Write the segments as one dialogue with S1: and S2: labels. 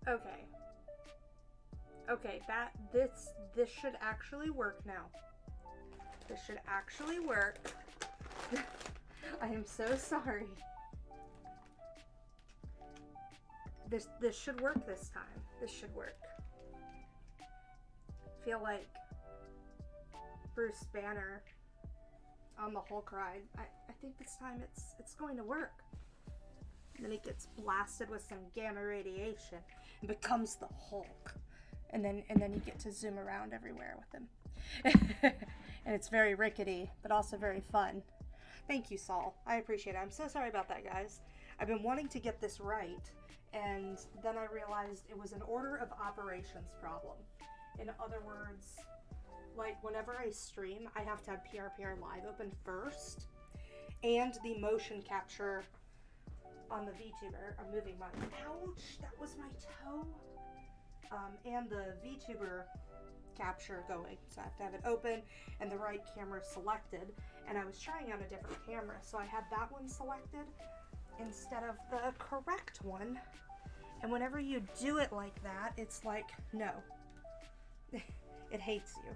S1: Okay. Okay, this should actually work now. This should actually work. I am so sorry. This should work this time. This should work. Feel like Bruce Banner on the Hulk ride. I think this time it's going to work. And then he gets blasted with some gamma radiation and becomes the Hulk. And then you get to zoom around everywhere with him. And it's very rickety, but also very fun. Thank you, Saul. I appreciate it. I'm so sorry about that, guys. I've been wanting to get this right, and then I realized it was an order of operations problem. In other words, like whenever I stream, I have to have PRPR Live open first, and the motion capture on the VTuber. I'm moving my, ouch, that was my toe. And the VTuber capture going. So I have to have it open and the right camera selected. And I was trying out a different camera, so I had that one selected instead of the correct one. And whenever you do it like that, it's like, no. It hates you.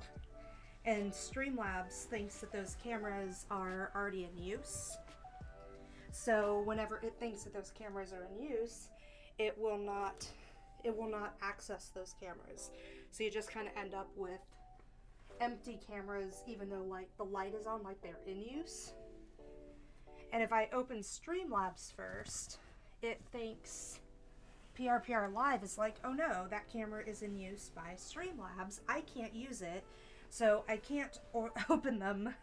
S1: And Streamlabs thinks that those cameras are already in use. So whenever it thinks that those cameras are in use, it will not access those cameras. So you just kind of end up with empty cameras, even though like the light is on, like they're in use. And if I open Streamlabs first, it thinks PRPR Live is like, oh no, that camera is in use by Streamlabs. I can't use it, so I can't open them,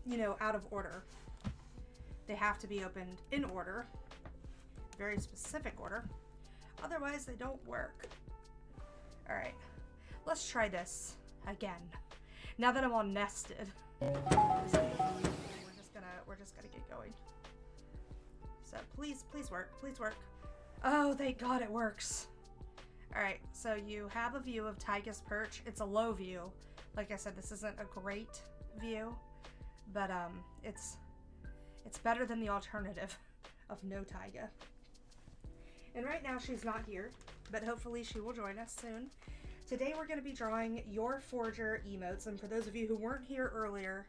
S1: you know, out of order. They have to be opened in order, very specific order. Otherwise, they don't work. All right, let's try this again. Now that I'm all nested, we're just gonna get going. So please work, please work. Oh, thank God it works. All right, so you have a view of Taiga's perch. It's a low view. Like I said, this isn't a great view, but it's better than the alternative of no Taiga. And right now she's not here, but hopefully she will join us soon. Today we're going to be drawing Yor Forger emotes, and for those of you who weren't here earlier,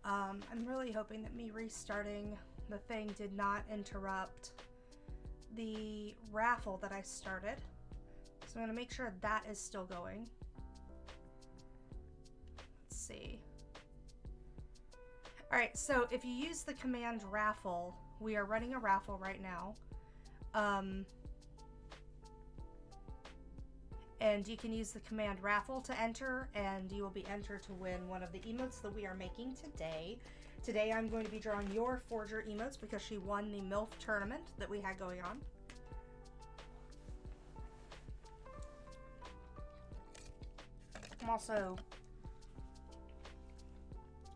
S1: I'm really hoping that me restarting the thing did not interrupt the raffle that I started. So I'm going to make sure that is still going. Let's see. Alright, so if you use the command raffle, we are running a raffle right now. And you can use the command raffle to enter, and you will be entered to win one of the emotes that we are making today. Today I'm going to be drawing Yor Forger emotes because she won the MILF tournament that we had going on. I'm also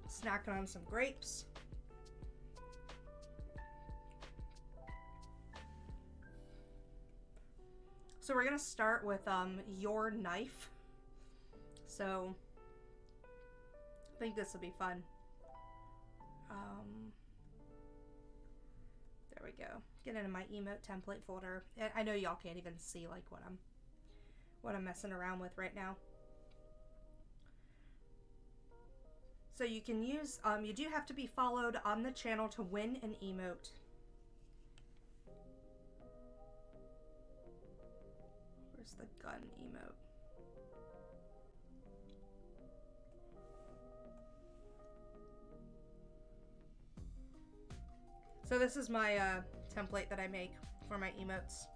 S1: snacking on some grapes. So we're gonna start with Yor knife. So I think this will be fun. There we go. Get into my emote template folder. I know y'all can't even see like what I'm messing around with right now. So you can use, you do have to be followed on the channel to win an emote. Where's the gun emote? So this is my template that I make for my emotes.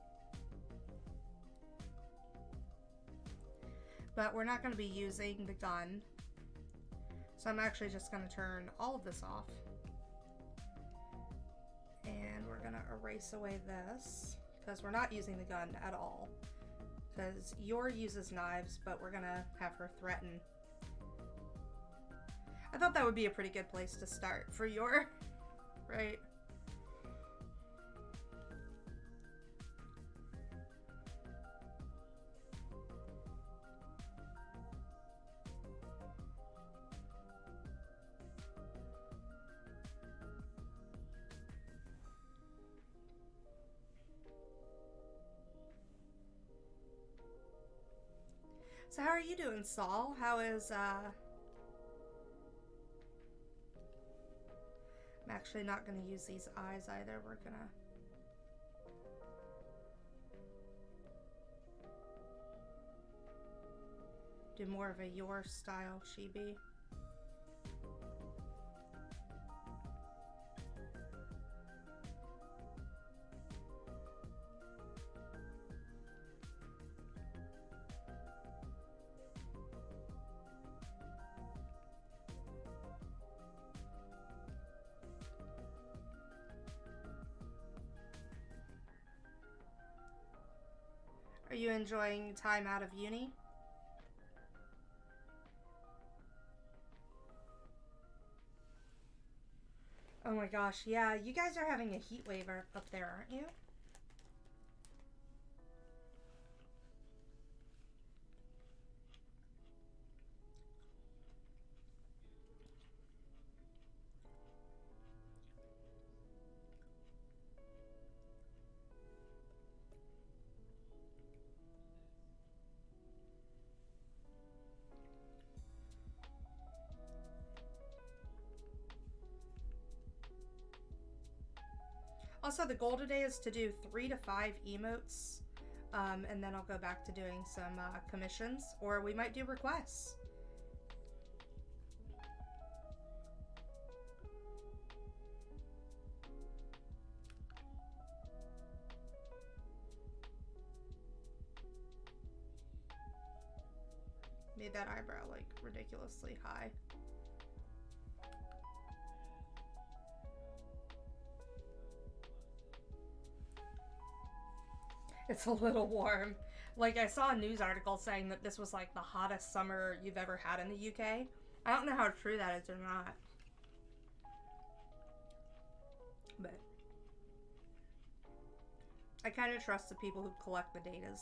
S1: But we're not going to be using the gun. So I'm actually just going to turn all of this off. And we're going to erase away this, because we're not using the gun at all. Because Yor uses knives, but we're going to have her threaten. I thought that would be a pretty good place to start for Yor, right? So how are you doing, Saul? How is, I'm actually not going to use these eyes either. We're going to... do more of a Yor style chibi. Are you enjoying time out of uni? Oh my gosh, yeah, you guys are having a heat wave up there, aren't you? Also, the goal today is to do 3 to 5 emotes, and then I'll go back to doing some commissions, or we might do requests. Made that eyebrow like ridiculously high. It's a little warm. Like, I saw a news article saying that this was like the hottest summer you've ever had in the UK. I don't know how true that is or not. But I kind of trust the people who collect the datas.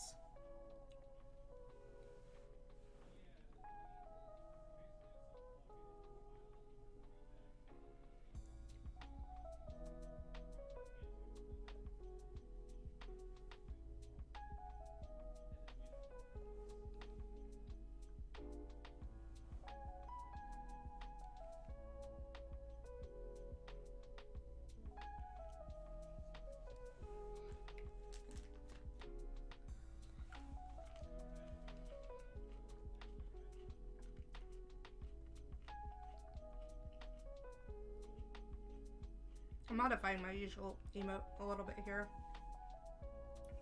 S1: I'm modifying my usual emote a little bit here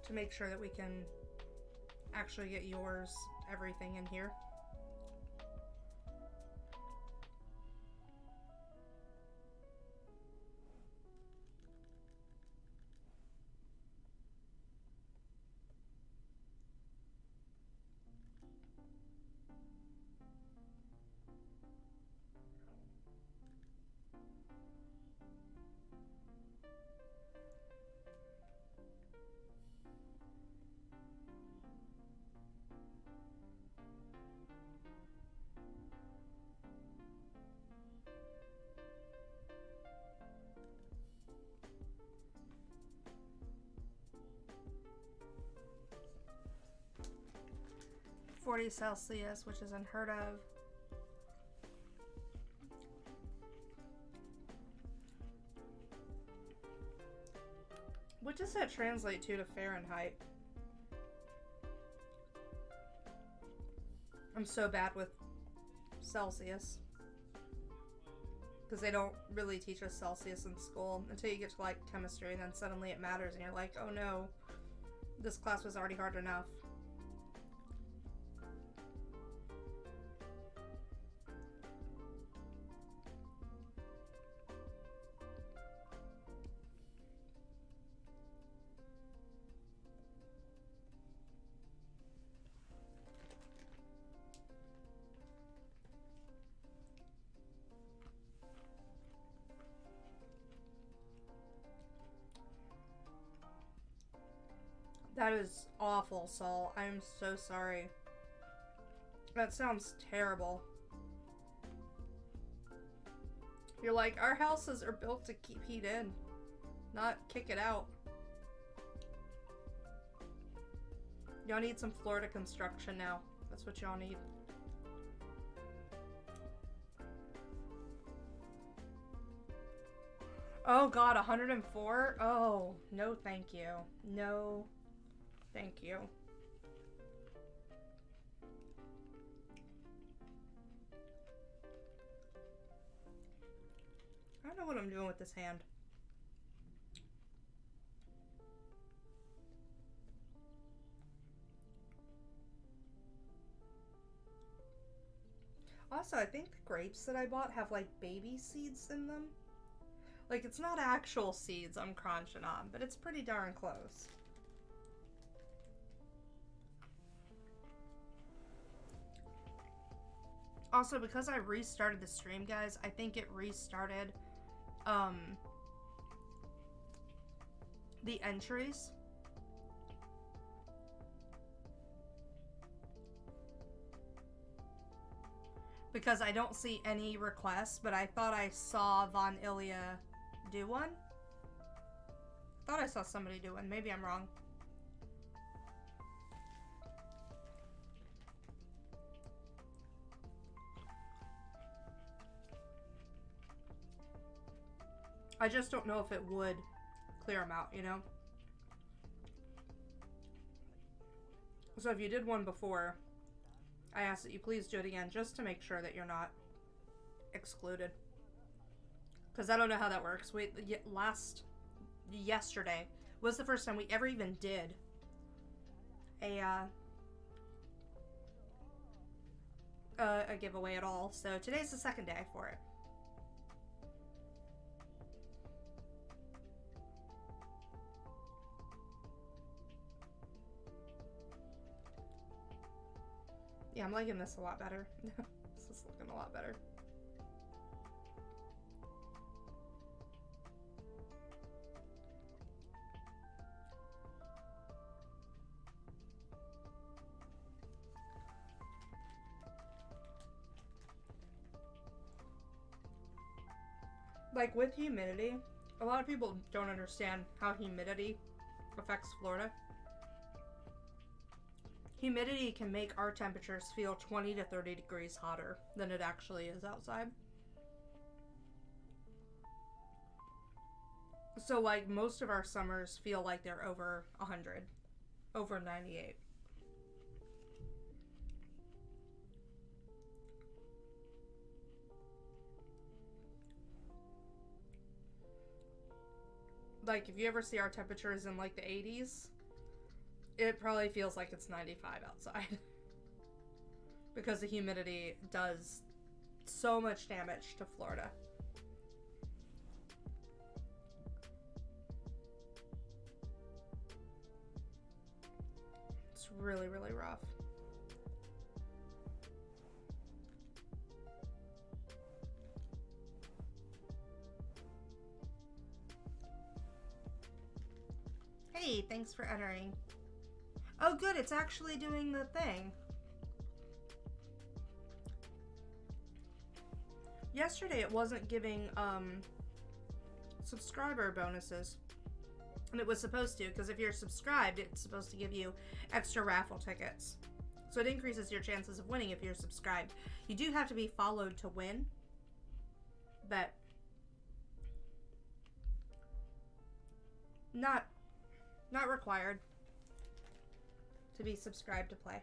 S1: to make sure that we can actually get yours everything in here. Celsius, which is unheard of. What does that translate to Fahrenheit? I'm so bad with Celsius. Because they don't really teach us Celsius in school until you get to like chemistry, and then suddenly it matters and you're like, oh no, this class was already hard enough. That is awful, Saul. I'm so sorry. That sounds terrible. You're like, our houses are built to keep heat in, not kick it out. Y'all need some Florida construction now. That's what y'all need. Oh god, 104? Oh, no thank you. No thank you. I don't know what I'm doing with this hand. Also, I think the grapes that I bought have like baby seeds in them. Like, it's not actual seeds I'm crunching on, but it's pretty darn close. Also, because I restarted the stream, guys, I think it restarted the entries. Because I don't see any requests, but I thought I saw Von Ilya do one. I thought I saw somebody do one. Maybe I'm wrong. I just don't know if it would clear them out, you know? So if you did one before, I ask that you please do it again just to make sure that you're not excluded. Because I don't know how that works. Yesterday was the first time we ever even did a giveaway at all. So today's the second day for it. Yeah, I'm liking this a lot better. This is looking a lot better. Like, with humidity, a lot of people don't understand how humidity affects Florida. Humidity can make our temperatures feel 20 to 30 degrees hotter than it actually is outside. So, like, most of our summers feel like they're over 100, over 98. Like, if you ever see our temperatures in, like, the 80s, it probably feels like it's 95 outside. Because the humidity does so much damage to Florida. It's really, really rough. Hey, thanks for entering. Oh good, it's actually doing the thing. Yesterday it wasn't giving subscriber bonuses. And it was supposed to, because if you're subscribed, it's supposed to give you extra raffle tickets. So it increases your chances of winning if you're subscribed. You do have to be followed to win. But not required to be subscribed to play.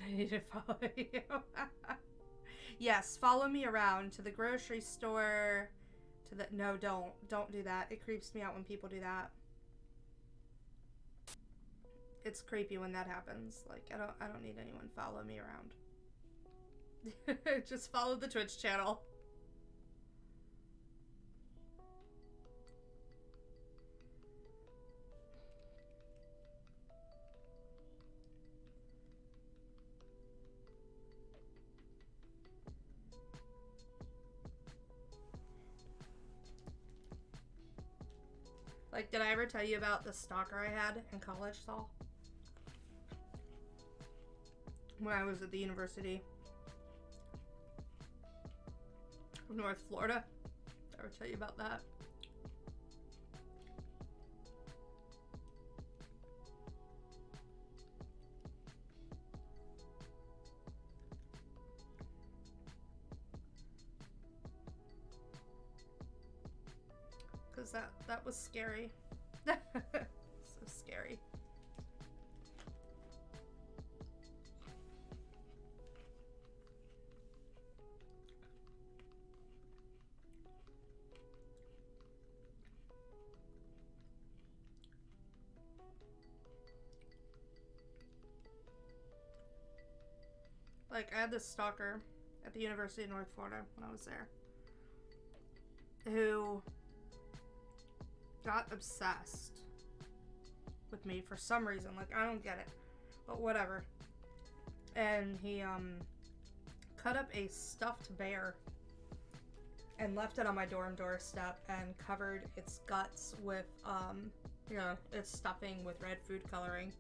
S1: I need to follow you. Yes, follow me around to the grocery store, to the... No, don't do that. It creeps me out when people do that. It's creepy when that happens. Like, I don't need anyone follow me around. Just follow the Twitch channel. Like, did I ever tell you about the stalker I had in college, Saul? When I was at the University of North Florida? Did I ever tell you about that? Because that was scary. So scary. Like, I had this stalker at the University of North Florida when I was there who got obsessed with me for some reason. Like, I don't get it, but whatever. And he cut up a stuffed bear and left it on my dorm doorstep and covered its guts with you know, its stuffing with red food coloring.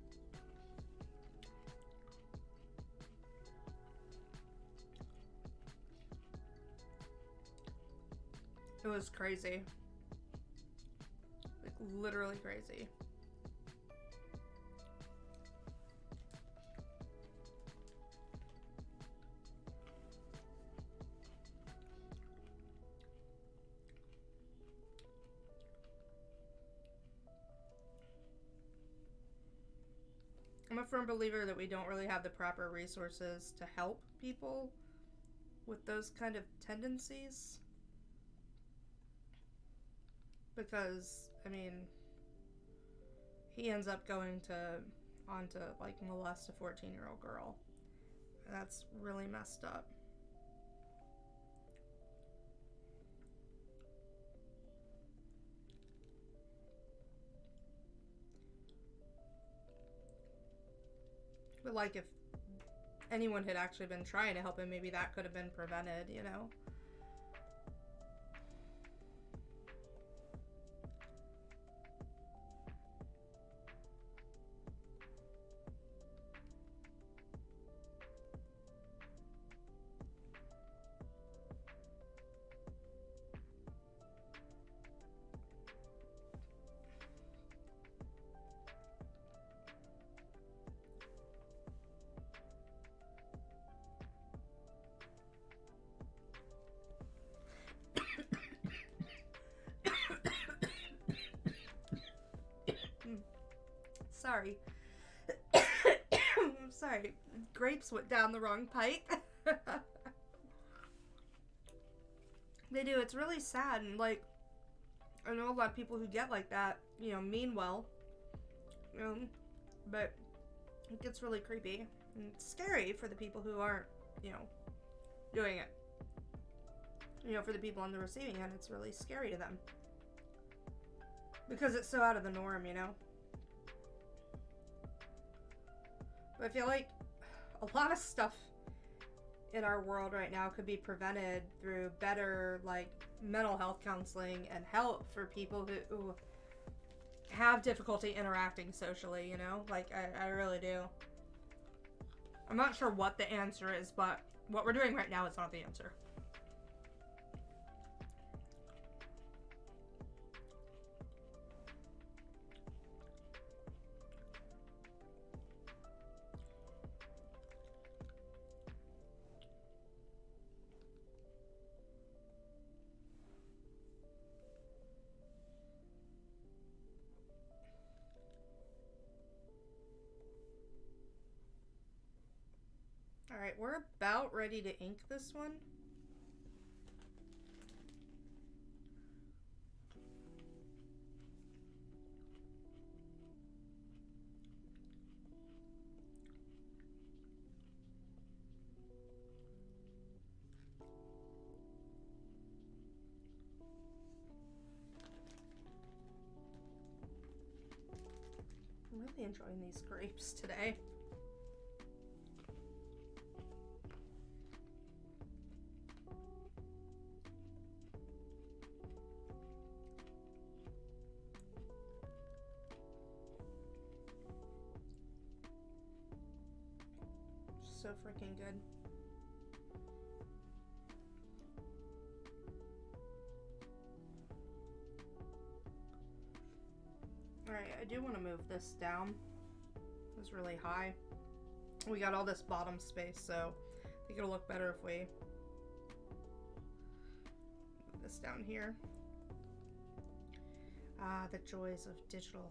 S1: It was crazy. Like, literally crazy. I'm a firm believer that we don't really have the proper resources to help people with those kind of tendencies. Because, I mean, he ends up going on to like molest a 14-year-old girl. That's really messed up. But like, if anyone had actually been trying to help him, maybe that could have been prevented, you know? Sorry. I'm sorry. Grapes went down the wrong pipe. They do. It's really sad. And, like, I know a lot of people who get like that, you know, mean well. But it gets really creepy. And it's scary for the people who aren't, you know, doing it. You know, for the people on the receiving end, it's really scary to them. Because it's so out of the norm, you know? But I feel like a lot of stuff in our world right now could be prevented through better, like, mental health counseling and help for people who have difficulty interacting socially, you know? Like, I really do. I'm not sure what the answer is, but what we're doing right now is not the answer. Alright, Alright, we're about ready to ink this one. I'm really enjoying these grapes today. So freaking good. Alright, I do want to move this down. It was really high. We got all this bottom space, so I think it'll look better if we move this down here. Ah, the joys of digital.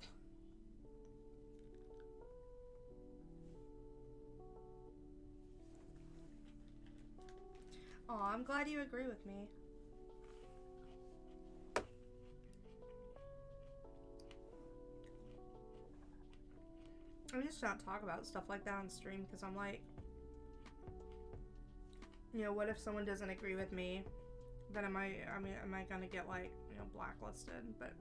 S1: Aw, I'm glad you agree with me. I just don't talk about stuff like that on stream because I'm like, you know, what if someone doesn't agree with me? Then am I gonna get like, you know, blacklisted? But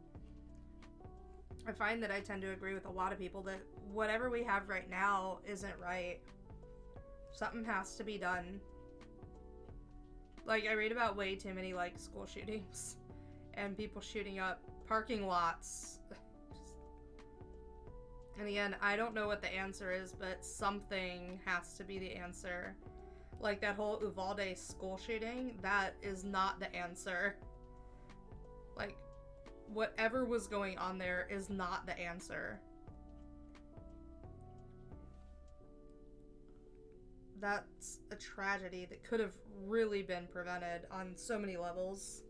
S1: I find that I tend to agree with a lot of people that whatever we have right now isn't right. Something has to be done. Like, I read about way too many, like, school shootings and people shooting up parking lots. And again, I don't know what the answer is, but something has to be the answer. Like that whole Uvalde school shooting, that is not the answer. Like, whatever was going on there is not the answer. That's a tragedy that could have really been prevented on so many levels.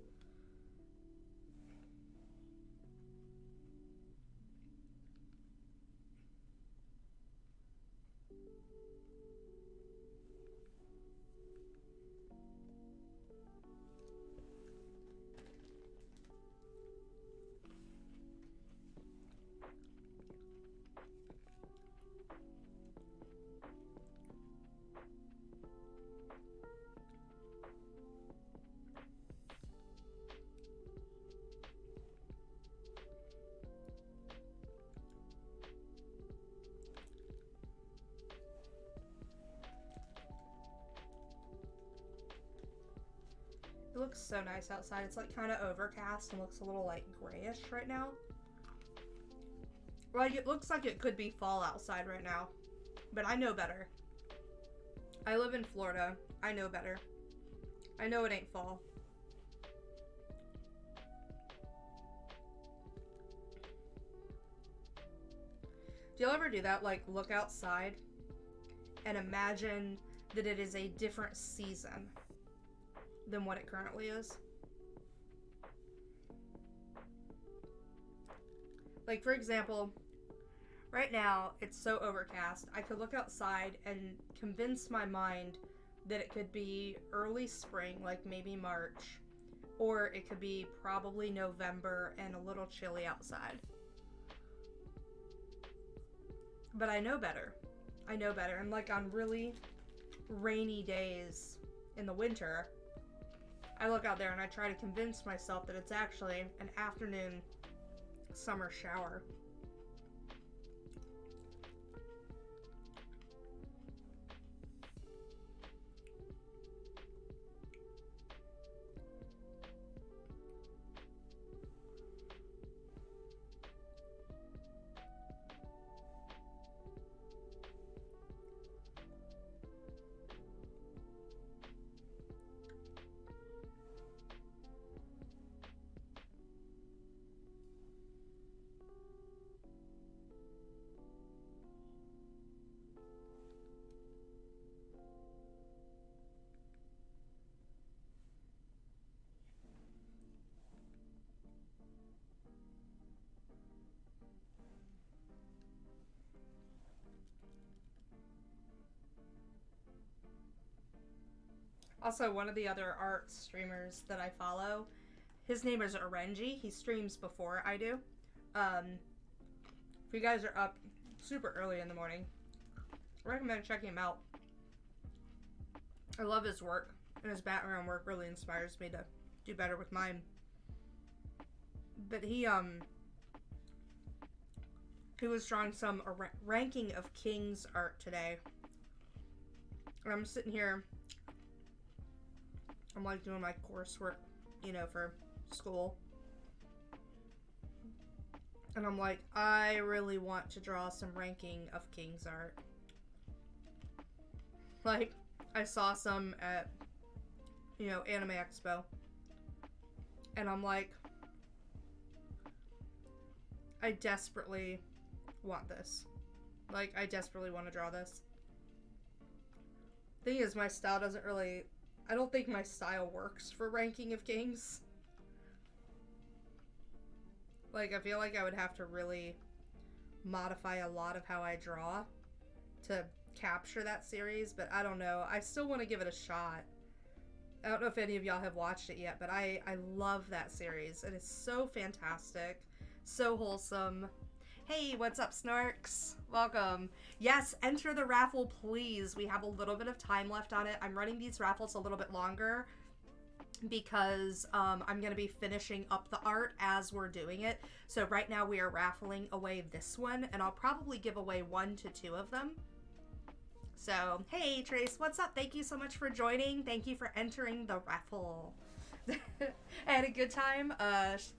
S1: It looks so nice outside. It's like kind of overcast and looks a little like grayish right now. Like it looks like it could be fall outside right now, but I know better. I live in Florida. I know better. I know it ain't fall. Do y'all ever do that? Like look outside and imagine that it is a different season than what it currently is. Like for example, right now it's so overcast. I could look outside and convince my mind that it could be early spring, like maybe March, or it could be probably November and a little chilly outside. But I know better. I know better. And like on really rainy days in the winter, I look out there and I try to convince myself that it's actually an afternoon summer shower. Also, one of the other art streamers that I follow, his name is Orenji. He streams before I do. If you guys are up super early in the morning, I recommend checking him out. I love his work, and his background work really inspires me to do better with mine. But he was drawing some ranking of kings art today. And I'm sitting here, I'm like doing my coursework, you know, for school. And I'm like, I really want to draw some ranking of kings art. Like, I saw some at, you know, Anime Expo. And I'm like, I desperately want this. Like, I desperately want to draw this. Thing is, my style doesn't really... I don't think my style works for ranking of kings. Like, I feel like I would have to really modify a lot of how I draw to capture that series, but I don't know. I still want to give it a shot. I don't know if any of y'all have watched it yet, but I love that series. It is so fantastic. So wholesome. Hey, what's up, Snarks? Welcome. Yes, enter the raffle, please. We have a little bit of time left on it. I'm running these raffles a little bit longer because I'm going to be finishing up the art as we're doing it. So right now we are raffling away this one, and I'll probably give away 1 to 2 of them. So, hey, Trace, what's up? Thank you so much for joining. Thank you for entering the raffle. I had a good time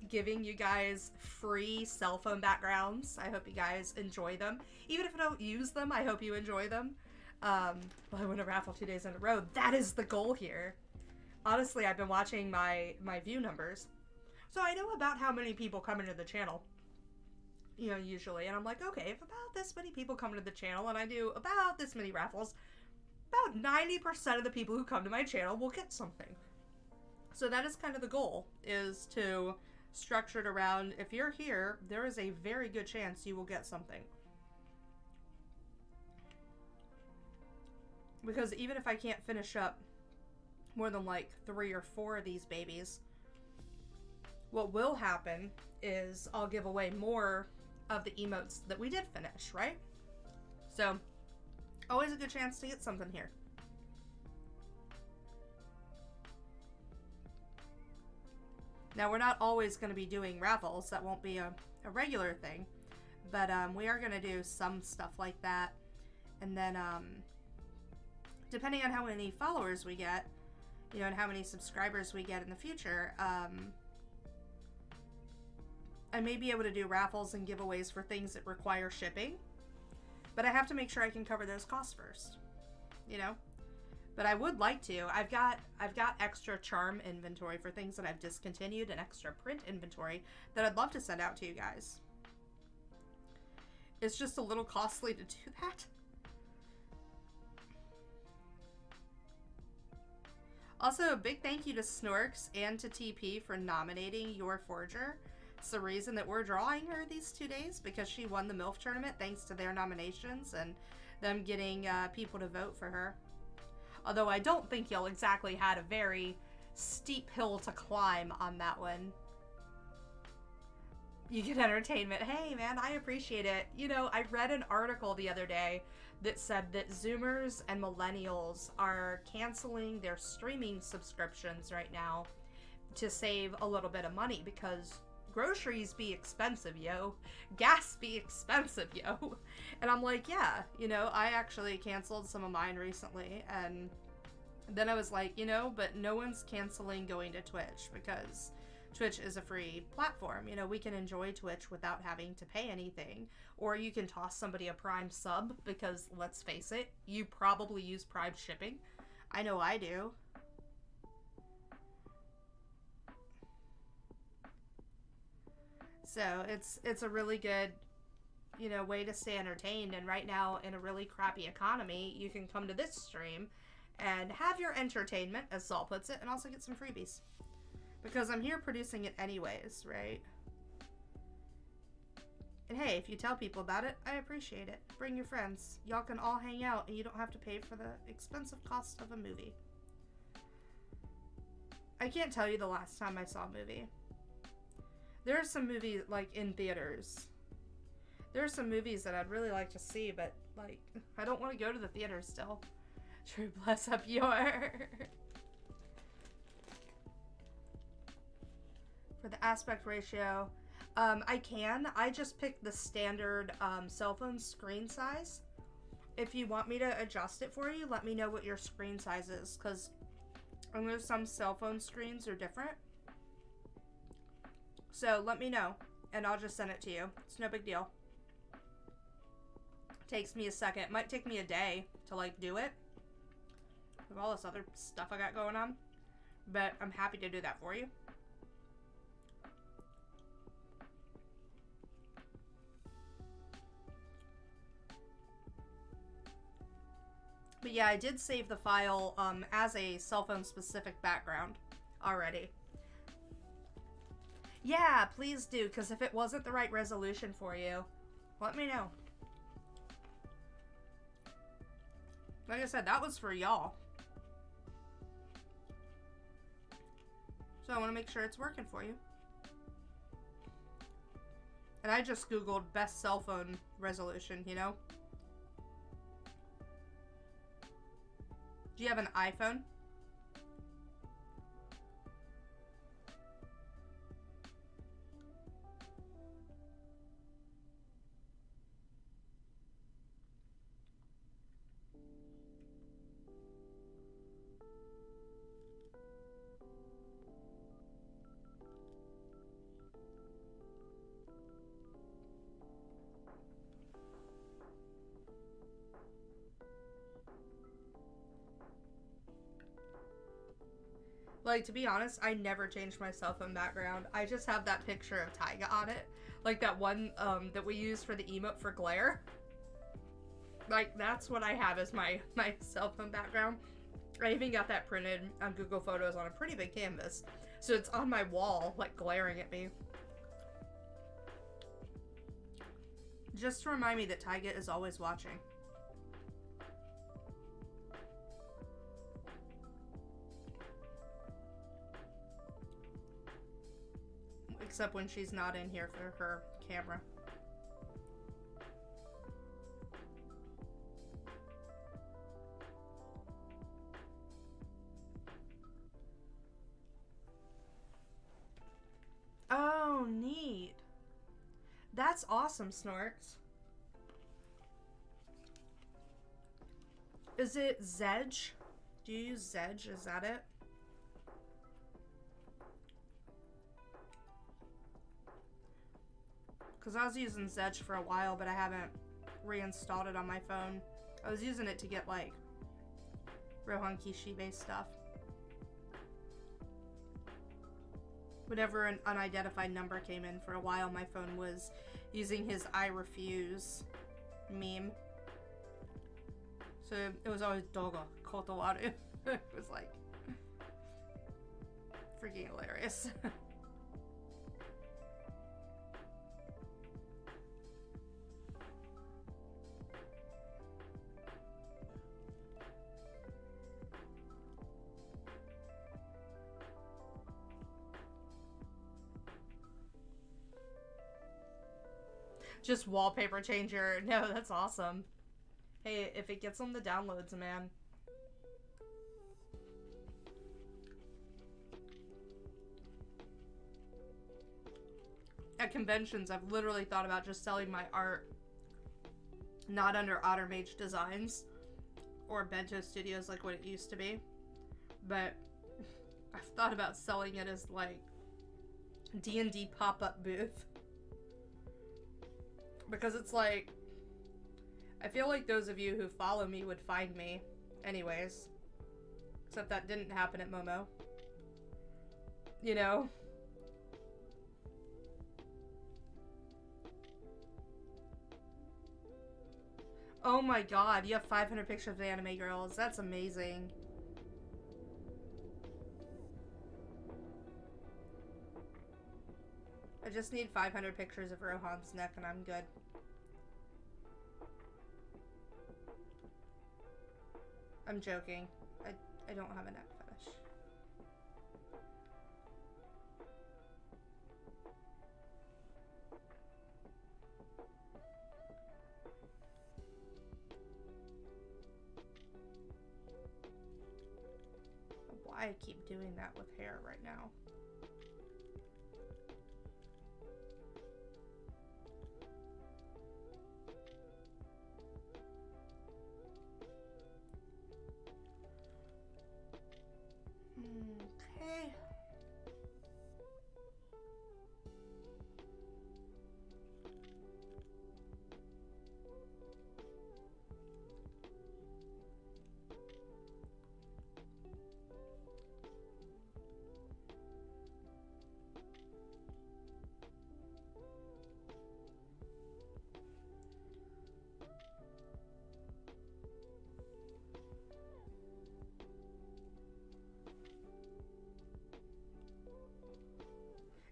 S1: giving you guys free cell phone backgrounds. I hope you guys enjoy them. Even if I don't use them, I hope you enjoy them. Well, I win a raffle 2 days in a row. That is the goal here. Honestly, I've been watching my view numbers. So I know about how many people come into the channel. You know, usually. And I'm like, okay, if about this many people come to the channel and I do about this many raffles, about 90% of the people who come to my channel will get something. So that is kind of the goal, is to structure it around, if you're here, there is a very good chance you will get something. Because even if I can't finish up more than like 3 or 4 of these babies, what will happen is I'll give away more of the emotes that we did finish, right? So, always a good chance to get something here. Now, we're not always going to be doing raffles. That won't be a regular thing. But we are going to do some stuff like that. And then, depending on how many followers we get, you know, and how many subscribers we get in the future, I may be able to do raffles and giveaways for things that require shipping. But I have to make sure I can cover those costs first, you know? But I would like to. I've got extra charm inventory for things that I've discontinued and extra print inventory that I'd love to send out to you guys. It's just a little costly to do that. Also, a big thank you to Snorks and to TP for nominating Yor Forger. It's the reason that we're drawing her these 2 days, because she won the MILF tournament thanks to their nominations and them getting people to vote for her. Although I don't think y'all exactly had a very steep hill to climb on that one. You get entertainment. Hey, man, I appreciate it. You know, I read an article the other day that said that Zoomers and Millennials are canceling their streaming subscriptions right now to save a little bit of money because groceries be expensive, yo. Gas be expensive, yo. And I'm like, yeah, you know, I actually canceled some of mine recently, and then I was like, you know, but no one's canceling going to Twitch because Twitch is a free platform. You know, we can enjoy Twitch without having to pay anything. Or you can toss somebody a Prime sub because, let's face it, you probably use Prime shipping. I know I do. So it's a really good, you know, way to stay entertained. And right now, in a really crappy economy, you can come to this stream and have your entertainment, as Saul puts it, and also get some freebies. Because I'm here producing it anyways, right? And hey, if you tell people about it, I appreciate it. Bring your friends. Y'all can all hang out and you don't have to pay for the expensive cost of a movie. I can't tell you the last time I saw a movie. There are some movies, like, in theaters. There are some movies that I'd really like to see, but, like, I don't want to go to the theater still. True, bless up your... For the aspect ratio, I can. I just picked the standard cell phone screen size. If you want me to adjust it for you, let me know what your screen size is, because I know some cell phone screens are different. So let me know, and I'll just send it to you. It's no big deal. Takes me a second. It might take me a day to, like, do it, with all this other stuff I got going on. But I'm happy to do that for you. But yeah, I did save the file as a cell phone specific background already. Yeah, please do, because if it wasn't the right resolution for you, let me know. Like I said, that was for y'all. So I want to make sure it's working for you. And I just Googled best cell phone resolution, you know? Do you have an iPhone? Like, to be honest, I never changed my cell phone background. I just have that picture of Tyga on it. Like that one that we use for the emote for glare. Like, that's what I have as my cell phone background. I even got that printed on Google Photos on a pretty big canvas. So it's on my wall, like, glaring at me. Just to remind me that Tyga is always watching. Except when she's not in here for her camera. Oh, neat. That's awesome, Snorks. Is it Zedge? Do you use Zedge? Is that it? Because I was using Zedge for a while, but I haven't reinstalled it on my phone. I was using it to get, like, Rohan Kishibe stuff. Whenever an unidentified number came in for a while, my phone was using his I refuse meme. So it was always Doga Kotowaru. It was like freaking hilarious. Just wallpaper changer. No, that's awesome. Hey, if it gets on the downloads, man. At conventions, I've literally thought about just selling my art not under Ottermage Designs or Bento Studios like what it used to be, but I've thought about selling it as like D&D pop-up booth. Because it's like, I feel like those of you who follow me would find me anyways. Except that didn't happen at Momo. You know? Oh my god, you have 500 pictures of anime girls. That's amazing. I just need 500 pictures of Rohan's neck and I'm good. I'm joking. I don't have a neck fetish. why I keep doing that with hair right now. Okay.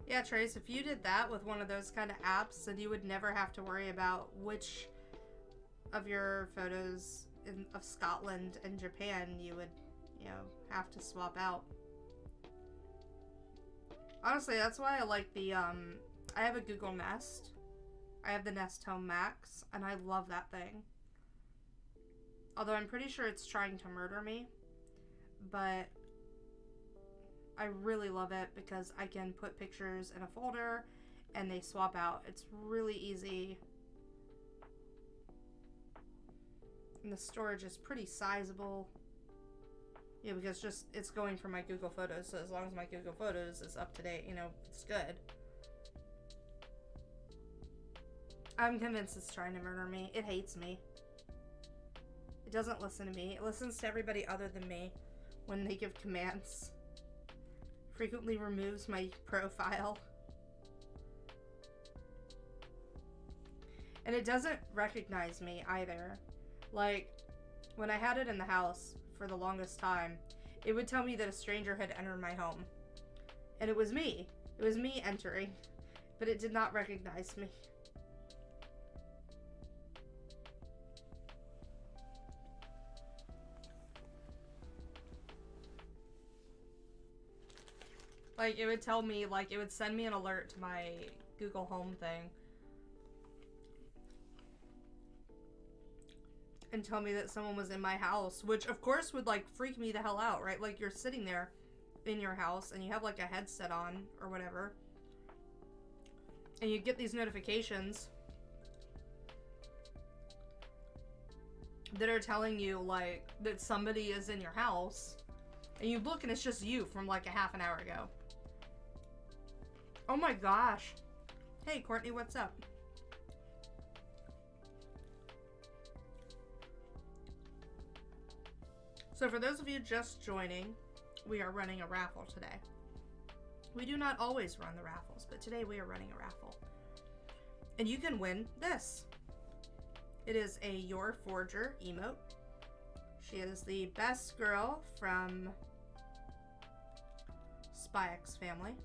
S1: Yeah, Trace, if you did that with one of those kind of apps, then you would never have to worry about which of your photos of Scotland and Japan you would, you know, have to swap out. Honestly, that's why I like the, I have a Google Nest. I have the Nest Home Max, and I love that thing. Although I'm pretty sure it's trying to murder me, but I really love it because I can put pictures in a folder and they swap out. It's really easy. And the storage is pretty sizable. Yeah, because just it's going from my Google Photos, so as long as my Google Photos is up to date, you know, it's good. I'm convinced it's trying to murder me. It hates me. It doesn't listen to me. It listens to everybody other than me when they give commands. Frequently removes my profile. And it doesn't recognize me either. Like, when I had it in the house for the longest time, it would tell me that a stranger had entered my home. And it was me. It was me entering. But it did not recognize me. Like, it would tell me, like, it would send me an alert to my Google Home thing. And tell me that someone was in my house, which, of course, would, like, freak me the hell out, right? Like, you're sitting there in your house, and you have, like, a headset on, or whatever. And you get these notifications that are telling you, like, that somebody is in your house. And you look, and it's just you from, like, a half an hour ago. Oh my gosh. Hey, Courtney, what's up? So for those of you just joining, we are running a raffle today. We do not always run the raffles, but today we are running a raffle. And you can win this. It is a Yor Forger emote. She is the best girl from Spy X Family.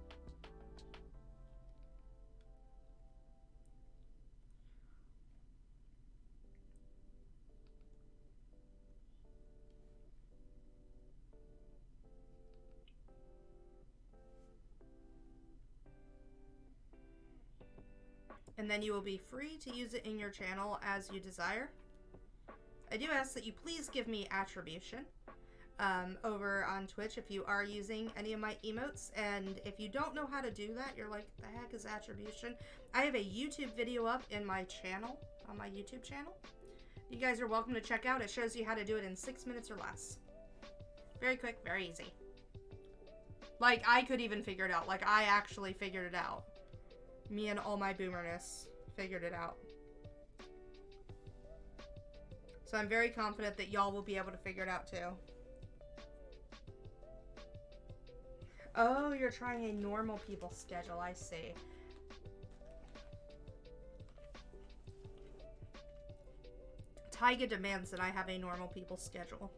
S1: And then you will be free to use it in your channel as you desire. I do ask that you please give me attribution over on Twitch if you are using any of my emotes. And if you don't know how to do that, you're like, the heck is attribution? I have a YouTube video up in my channel, on my YouTube channel. You guys are welcome to check out. It shows you how to do it in 6 minutes or less. Very quick, very easy. Like, I could even figure it out. Like, I actually figured it out. Me and all my boomerness figured it out. So I'm very confident that y'all will be able to figure it out too. Oh, you're trying a normal people schedule, I see. Tyga demands that I have a normal people schedule.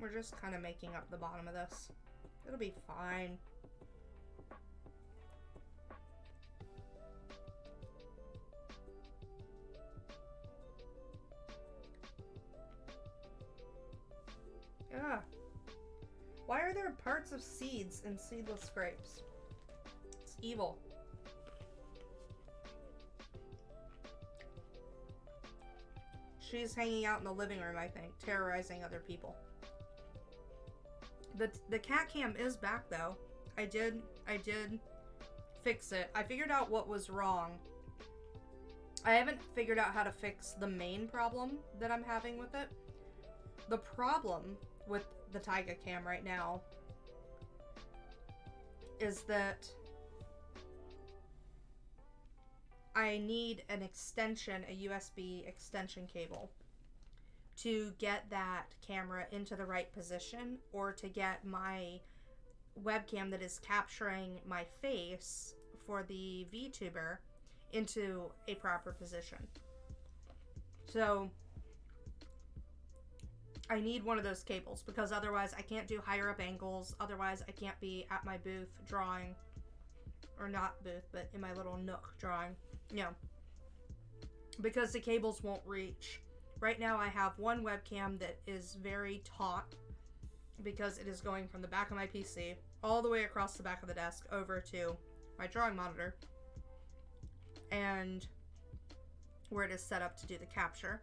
S1: We're just kind of making up the bottom of this. It'll be fine. Ugh. Why are there parts of seeds in seedless grapes? It's evil. She's hanging out in the living room, I think, terrorizing other people. The cat cam is back though. I did fix it. I figured out what was wrong. I haven't figured out how to fix the main problem that I'm having with it. The problem with the Taiga cam right now is that I need an extension, a USB extension cable, to get that camera into the right position, or to get my webcam that is capturing my face for the VTuber into a proper position. So I need one of those cables, because otherwise I can't do higher up angles. Otherwise I can't be at my booth drawing, or not booth, but in my little nook drawing, you know, because the cables won't reach. Right now I have one webcam that is very taut because it is going from the back of my PC all the way across the back of the desk over to my drawing monitor, and where it is set up to do the capture.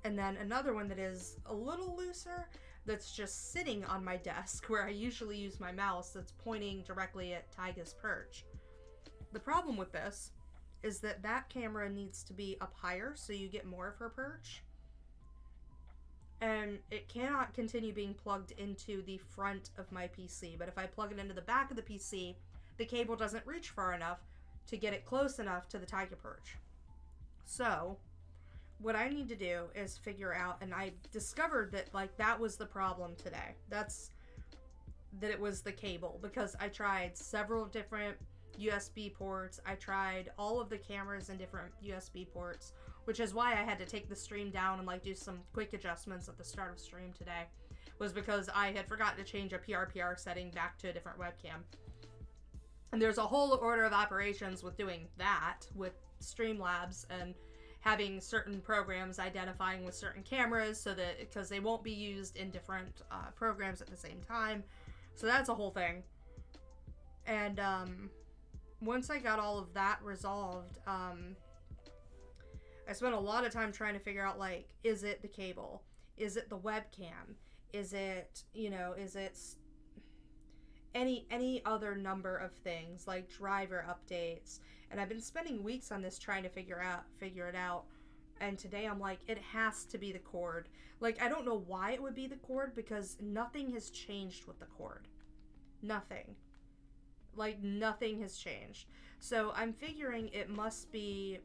S1: And then another one that is a little looser, that's just sitting on my desk where I usually use my mouse, that's pointing directly at Taiga's perch. The problem with this is that that camera needs to be up higher so you get more of her perch. And it cannot continue being plugged into the front of my PC. But if I plug it into the back of the PC, the cable doesn't reach far enough to get it close enough to the Taiga perch. So what I need to do is figure out, and I discovered that like that was the problem today. That it was the cable, because I tried several different USB ports. I tried all of the cameras in different USB ports, which is why I had to take the stream down and like do some quick adjustments at the start of stream today, was because I had forgotten to change a PRPR setting back to a different webcam. And there's a whole order of operations with doing that, with Streamlabs and having certain programs identifying with certain cameras, so that, because they won't be used in different programs at the same time. So that's a whole thing. And once I got all of that resolved, I spent a lot of time trying to figure out, like, is it the cable? Is it the webcam? Is it, you know, is it any other number of things, like driver updates? And I've been spending weeks on this trying to figure it out. And today I'm like, it has to be the cord. Like, I don't know why it would be the cord, because nothing has changed with the cord. Nothing. Like, nothing has changed. So I'm figuring it must be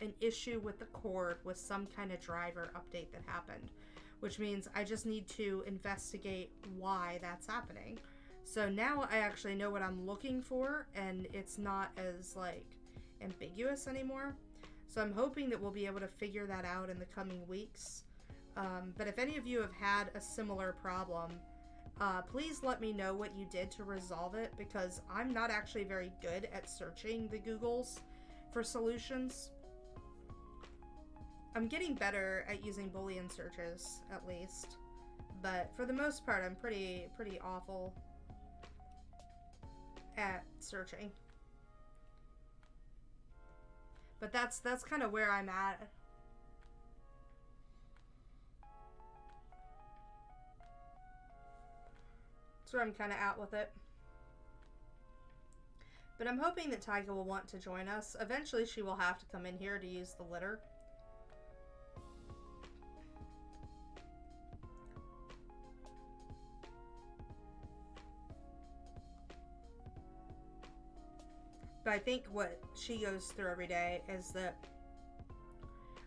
S1: an issue with the cord, with some kind of driver update that happened, which means I just need to investigate why that's happening. So now I actually know what I'm looking for, and it's not as like ambiguous anymore. So I'm hoping that we'll be able to figure that out in the coming weeks. But if any of you have had a similar problem, please let me know what you did to resolve it, because I'm not actually very good at searching the Googles for solutions. I'm getting better at using Boolean searches, at least, but for the most part I'm pretty awful at searching. But that's kind of where I'm at. That's where I'm kind of at with it. But I'm hoping that Taiga will want to join us. Eventually she will have to come in here to use the litter. But I think what she goes through every day is that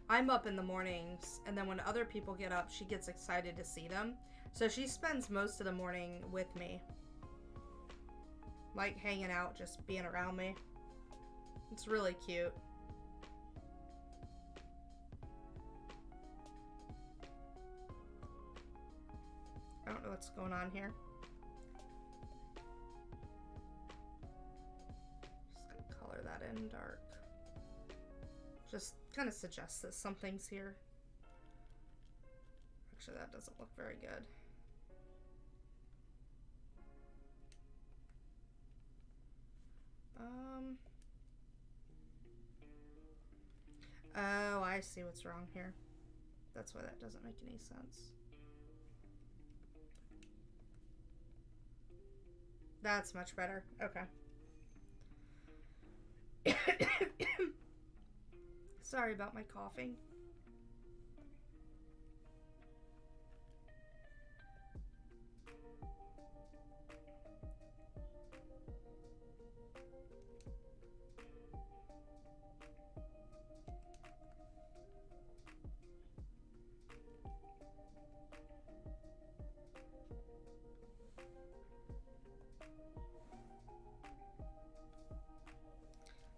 S1: I'm up in the mornings, and then when other people get up, she gets excited to see them. So she spends most of the morning with me. Like, hanging out, just being around me. It's really cute. I don't know what's going on here. That in dark. Just kind of suggests that something's here. Actually, that doesn't look very good. Oh, I see what's wrong here. That's why that doesn't make any sense. That's much better. Okay. Sorry about my coughing.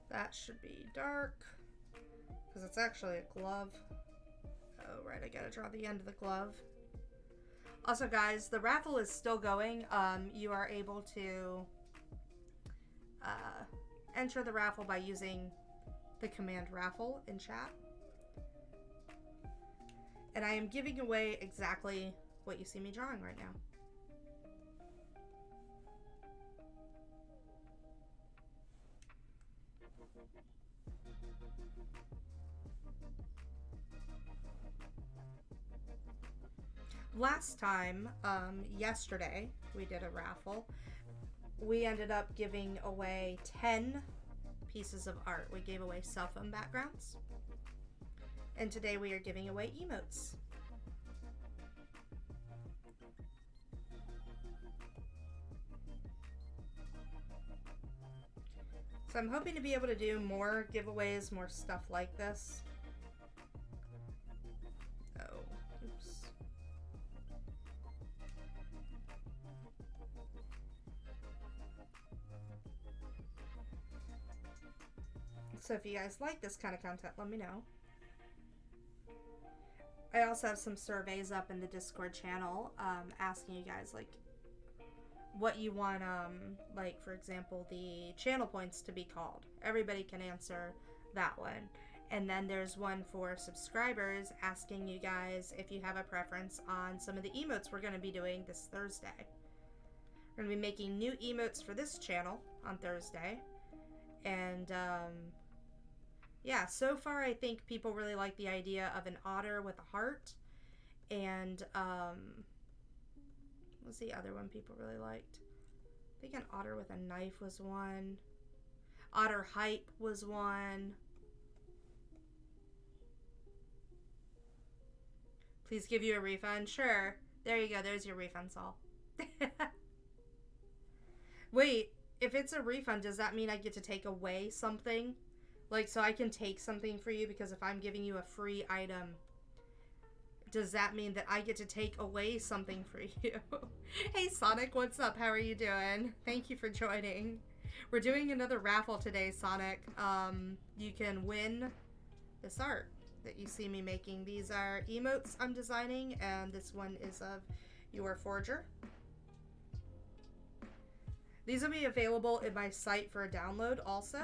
S1: That should be dark, because it's actually a glove. Oh, right, I gotta draw the end of the glove. Also, guys, the raffle is still going. You are able to enter the raffle by using the command raffle in chat. And I am giving away exactly what you see me drawing right now. Last time, yesterday, we did a raffle. We ended up giving away 10 pieces of art. We gave away cell phone backgrounds. And today we are giving away emotes. So I'm hoping to be able to do more giveaways, more stuff like this. Oh, oops. So if you guys like this kind of content, let me know. I also have some surveys up in the Discord channel asking you guys like what you want, like for example, the channel points to be called. Everybody can answer that one. And then there's one for subscribers asking you guys if you have a preference on some of the emotes we're going to be doing this Thursday. We're going to be making new emotes for this channel on Thursday. And yeah, so far I think people really like the idea of an otter with a heart. And what's the other one people really liked? I think an otter with a knife was one. Otter hype was one. Please give you a refund. Sure. There you go. There's your refund, Saul. Wait, if it's a refund, does that mean I get to take away something? Like, so I can take something for you, because if I'm giving you a free item, does that mean that I get to take away something for you? Hey, Sonic, what's up? How are you doing? Thank you for joining. We're doing another raffle today, Sonic. You can win this art that you see me making. These are emotes I'm designing, and this one is of Yor Forger. These will be available in my site for a download also.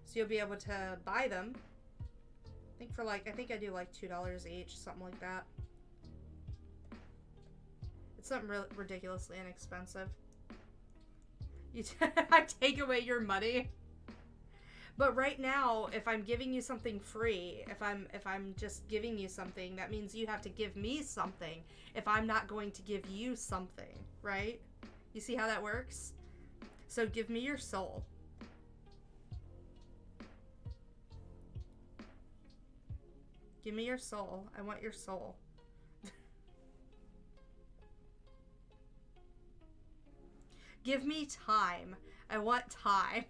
S1: So you'll be able to buy them. I think I do like $2 each, something like that. It's something ridiculously inexpensive. I take away your money. But right now, if I'm giving you something free, if I'm just giving you something, that means you have to give me something if I'm not going to give you something, right? You see how that works? So give me your soul. Give me your soul. I want your soul. Give me time. I want time.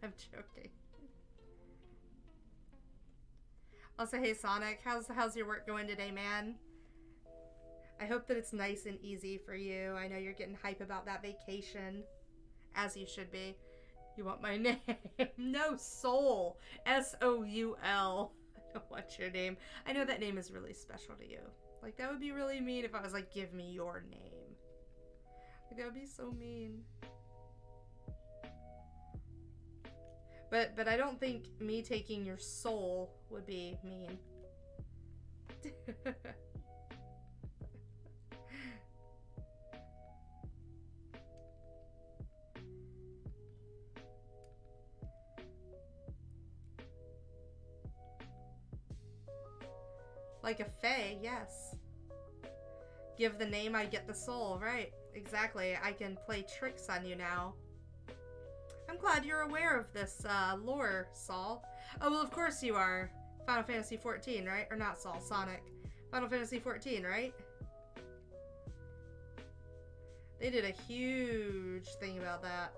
S1: I'm joking. Also, hey Sonic, how's your work going today, man? I hope that it's nice and easy for you. I know you're getting hype about that vacation, as you should be. You want my name? No, Soul. S-O-U-L. I don't want your name. I know that name is really special to you. Like, that would be really mean if I was like, give me your name. Like, that would be so mean. But I don't think me taking your soul would be mean. Like a fae, yes. Give the name, I get the soul. Right, exactly. I can play tricks on you now. I'm glad you're aware of this lore, Saul. Oh, well, of course you are. Final Fantasy 14, right? Or not Saul, Sonic. Final Fantasy 14, right? They did a huge thing about that.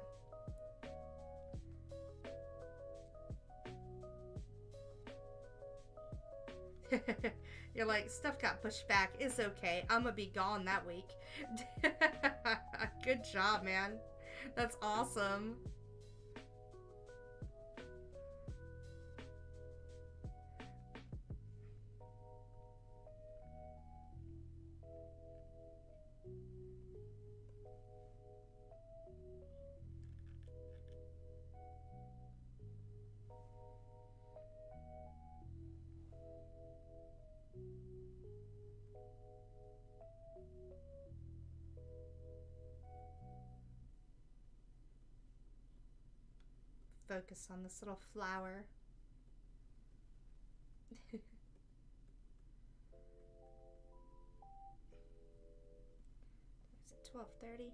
S1: You're like, stuff got pushed back. It's okay. I'm gonna be gone that week. Good job, man. That's awesome. Focus on this little flower. Is it 12:30?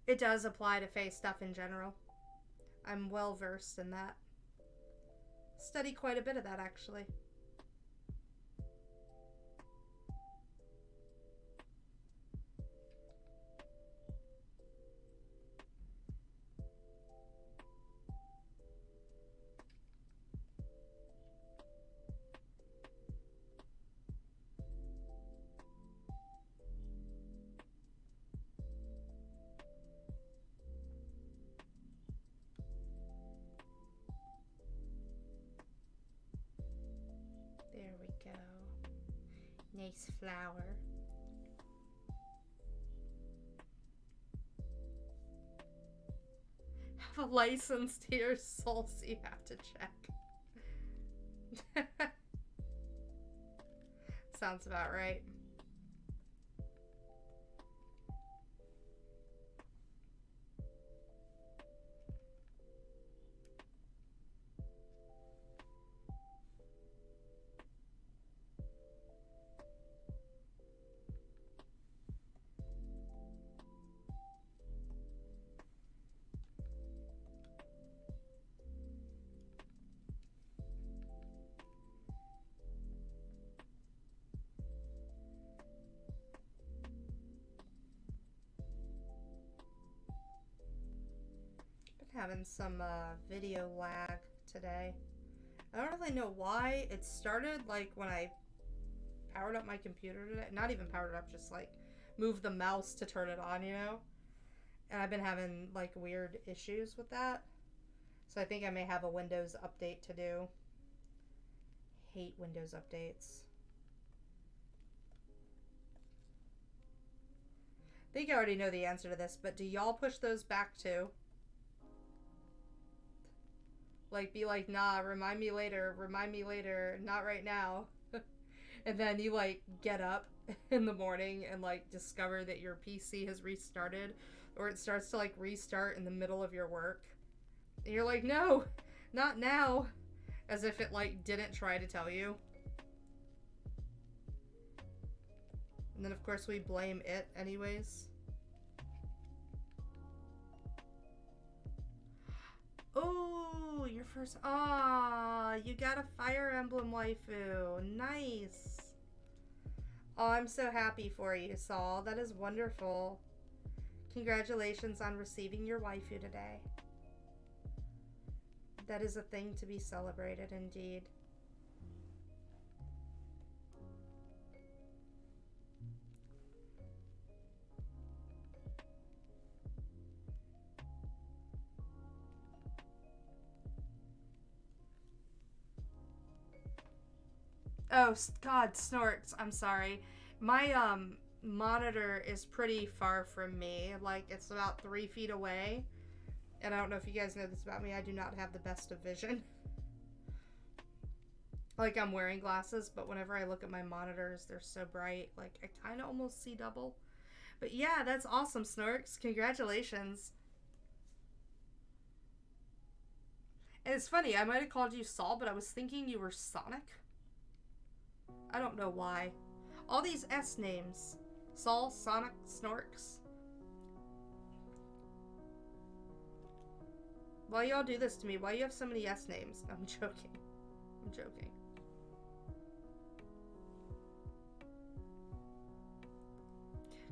S1: It does apply to face stuff in general. I'm well versed in that. Study quite a bit of that, actually. There we go. Nice flower. Have a license to your soul, so you have to check. Sounds about right. Having some video lag today. I don't really know why. It started like when I powered up my computer today. Not even powered it up, just like moved the mouse to turn it on, you know? And I've been having like weird issues with that. So I think I may have a Windows update to do. Hate Windows updates. I think I already know the answer to this, but do y'all push those back too? Like, be like, nah, remind me later, not right now. And then you, like, get up in the morning and, like, discover that your PC has restarted, or it starts to, like, restart in the middle of your work. And you're like, no, not now. As if it, like, didn't try to tell you. And then, of course, we blame it anyways. Oh, your first... Ah, you got a Fire Emblem waifu. Nice. Oh, I'm so happy for you, Saul. That is wonderful. Congratulations on receiving your waifu today. That is a thing to be celebrated, indeed. Oh, God, Snorks. I'm sorry. My, monitor is pretty far from me. Like, it's about 3 feet away. And I don't know if you guys know this about me. I do not have the best of vision. Like, I'm wearing glasses, but whenever I look at my monitors, they're so bright. Like, I kind of almost see double. But yeah, that's awesome, Snorks. Congratulations. And it's funny, I might have called you Saul, but I was thinking you were Sonic. I don't know why. All these S names. Sol, Sonic, Snorks. Why y'all do this to me? Why you have so many S names? I'm joking. I'm joking.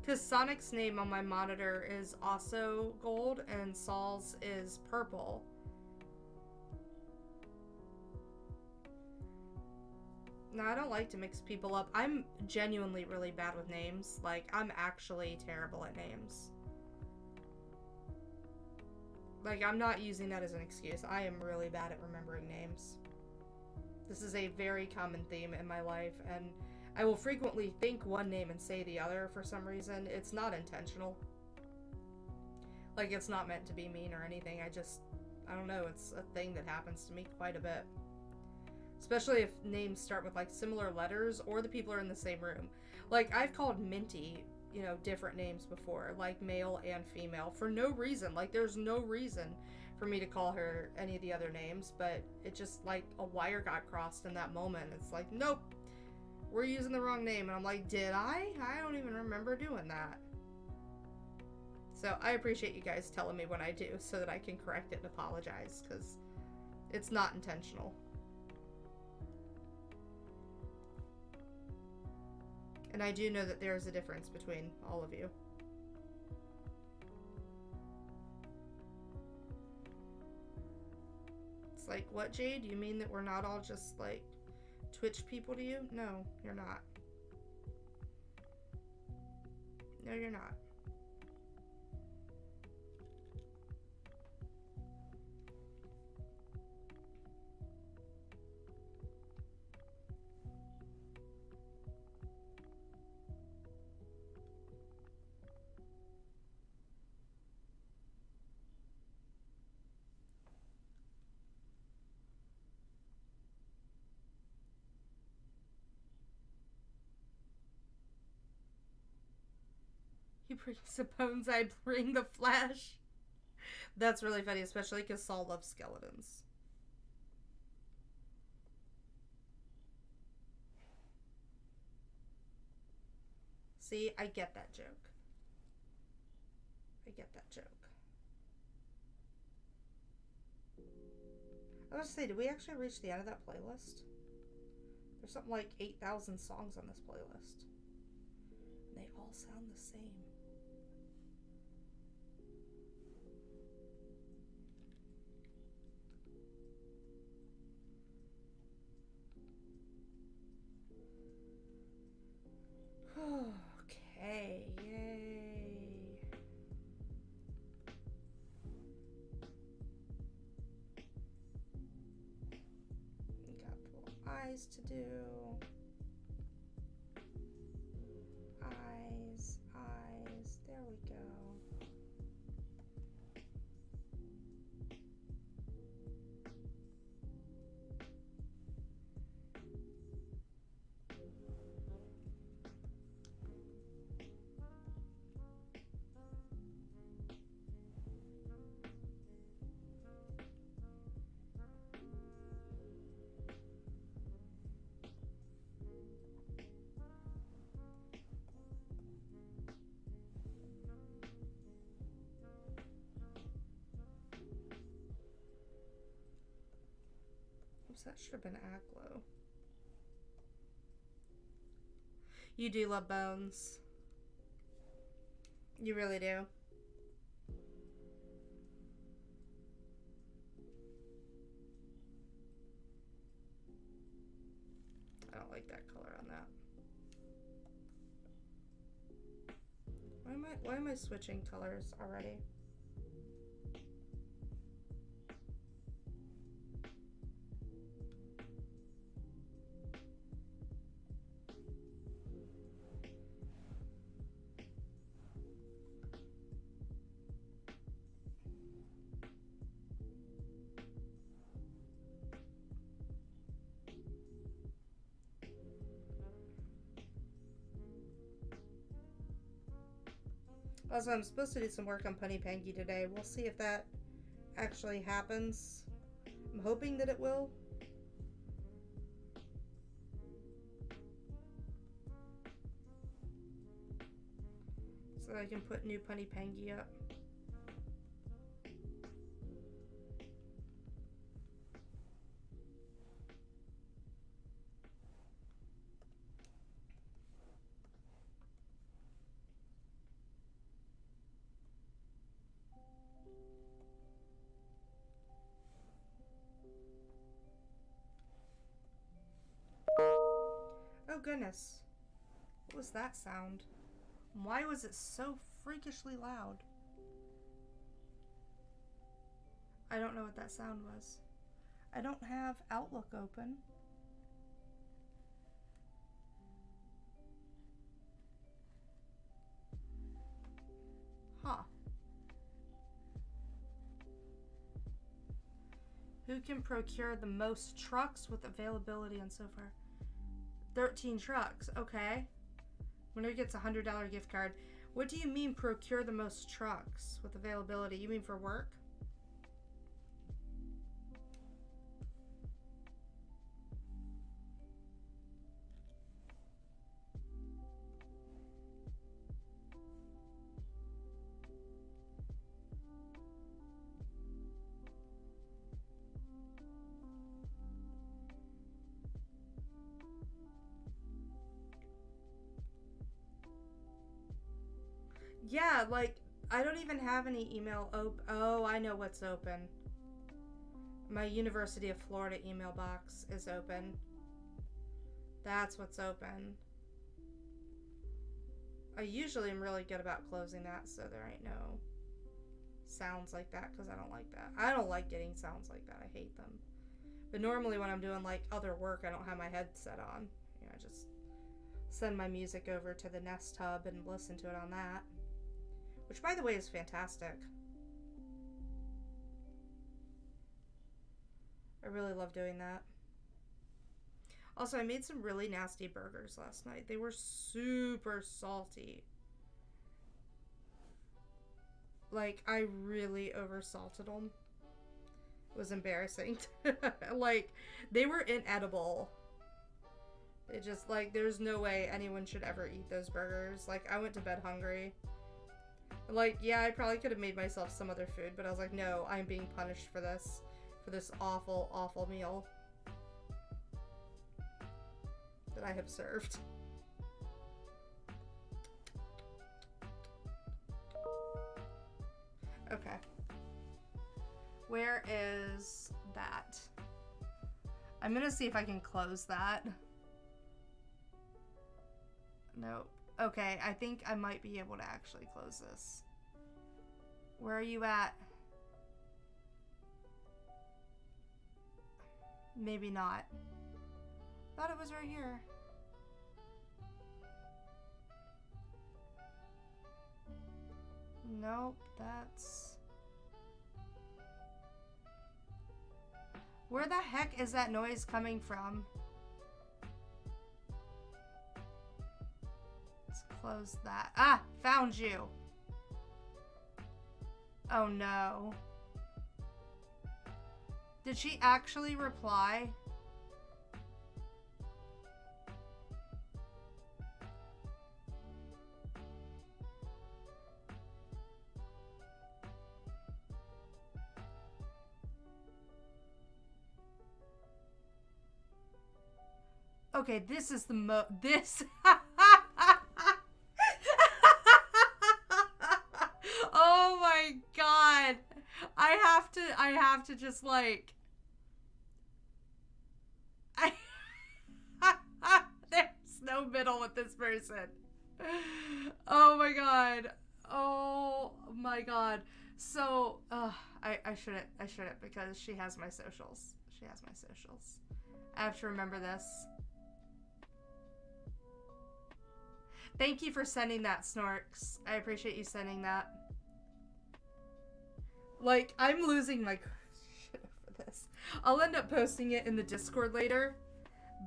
S1: Because Sonic's name on my monitor is also gold and Sol's is purple. No, I don't like to mix people up. I'm genuinely really bad with names. Like, I'm actually terrible at names. Like, I'm not using that as an excuse. I am really bad at remembering names. This is a very common theme in my life, and I will frequently think one name and say the other for some reason. It's not intentional. Like, it's not meant to be mean or anything. I don't know, it's a thing that happens to me quite a bit. Especially if names start with, like, similar letters or the people are in the same room. Like, I've called Minty, you know, different names before, like male and female, for no reason. Like, there's no reason for me to call her any of the other names, but it just, like, a wire got crossed in that moment. It's like, nope, we're using the wrong name. And I'm like, did I? I don't even remember doing that. So I appreciate you guys telling me when I do so that I can correct it and apologize, because it's not intentional. And I do know that there's a difference between all of you. It's like, what, Jade? You mean that we're not all just, like, Twitch people to you? No, you're not. No, you're not. He brings the bones, I bring the flesh. That's really funny, especially because Saul loves skeletons. See, I get that joke. I get that joke. I was gonna say, did we actually reach the end of that playlist? There's something like 8,000 songs on this playlist. And they all sound the same. Okay, yay. We got little eyes to do. Eyes, eyes, there we go. Oops, that should have been Aglo. You do love bones. You really do. I don't like that color on that. Why am I switching colors already? Also, I'm supposed to do some work on Punny Panky today. We'll see if that actually happens. I'm hoping that it will. So I can put new Punny Pengy up. Oh goodness. What was that sound? Why was it so freakishly loud? I don't know what that sound was. I don't have Outlook open. Huh. Who can procure the most trucks with availability on so far? 13 trucks. Okay. Winner gets a $100 gift card. What do you mean procure the most trucks with availability? You mean for work? Yeah, like, I don't even have any email open. Oh, I know what's open. My University of Florida email box is open. That's what's open. I usually am really good about closing that, so there ain't no sounds like that, because I don't like that. I don't like getting sounds like that. I hate them. But normally when I'm doing, like, other work, I don't have my headset on. You know, I just send my music over to the Nest Hub and listen to it on that. Which, by the way, is fantastic. I really love doing that. Also, I made some really nasty burgers last night. They were super salty. Like, I really oversalted them. It was embarrassing. Like, they were inedible. They just, like, there's no way anyone should ever eat those burgers. Like, I went to bed hungry. Like, yeah, I probably could have made myself some other food, but I was like, no, I'm being punished for this awful, awful meal that I have served. Okay. Where is that? I'm gonna see if I can close that. Nope. Okay, I think I might be able to actually close this. Where are you at? Maybe not. Thought it was right here. Nope, that's... Where the heck is that noise coming from? Close that. Ah! Found you! Oh no. Did she actually reply? Okay, this is the this... Oh my god. I have to just like... There's no middle with this person. Oh my god. Oh my god. So, I shouldn't because she has my socials. She has my socials. I have to remember this. Thank you for sending that, Snorks. I appreciate you sending that. Like, I'm losing my shit over this. I'll end up posting it in the Discord later,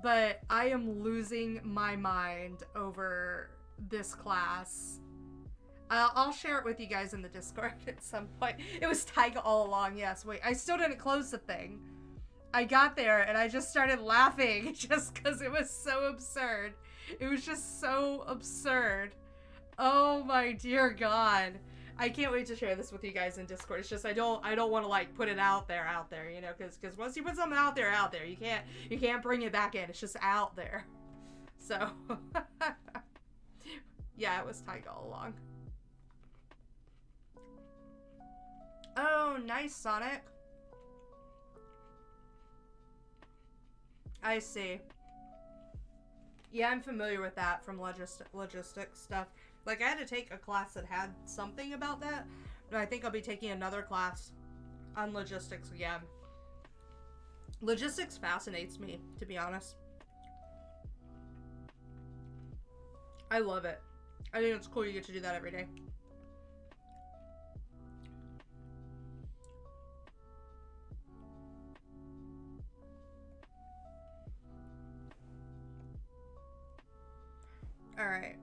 S1: but I am losing my mind over this class. I'll share it with you guys in the Discord at some point. It was Taiga all along, yes. Wait, I still didn't close the thing. I got there and I just started laughing just because it was so absurd. It was just so absurd.
S2: Oh my dear God. I can't wait to share this with you guys in Discord. It's just I don't want to like put it out there, you know, because once you put something out there, you can't bring it back in. It's just out there. So yeah, it was Tyga all along. Oh, nice, Sonic. I see. Yeah, I'm familiar with that from logistics stuff. Like, I had to take a class that had something about that, but I think I'll be taking another class on logistics again. Logistics fascinates me, to be honest. I love it. I think it's cool you get to do that every day. All right.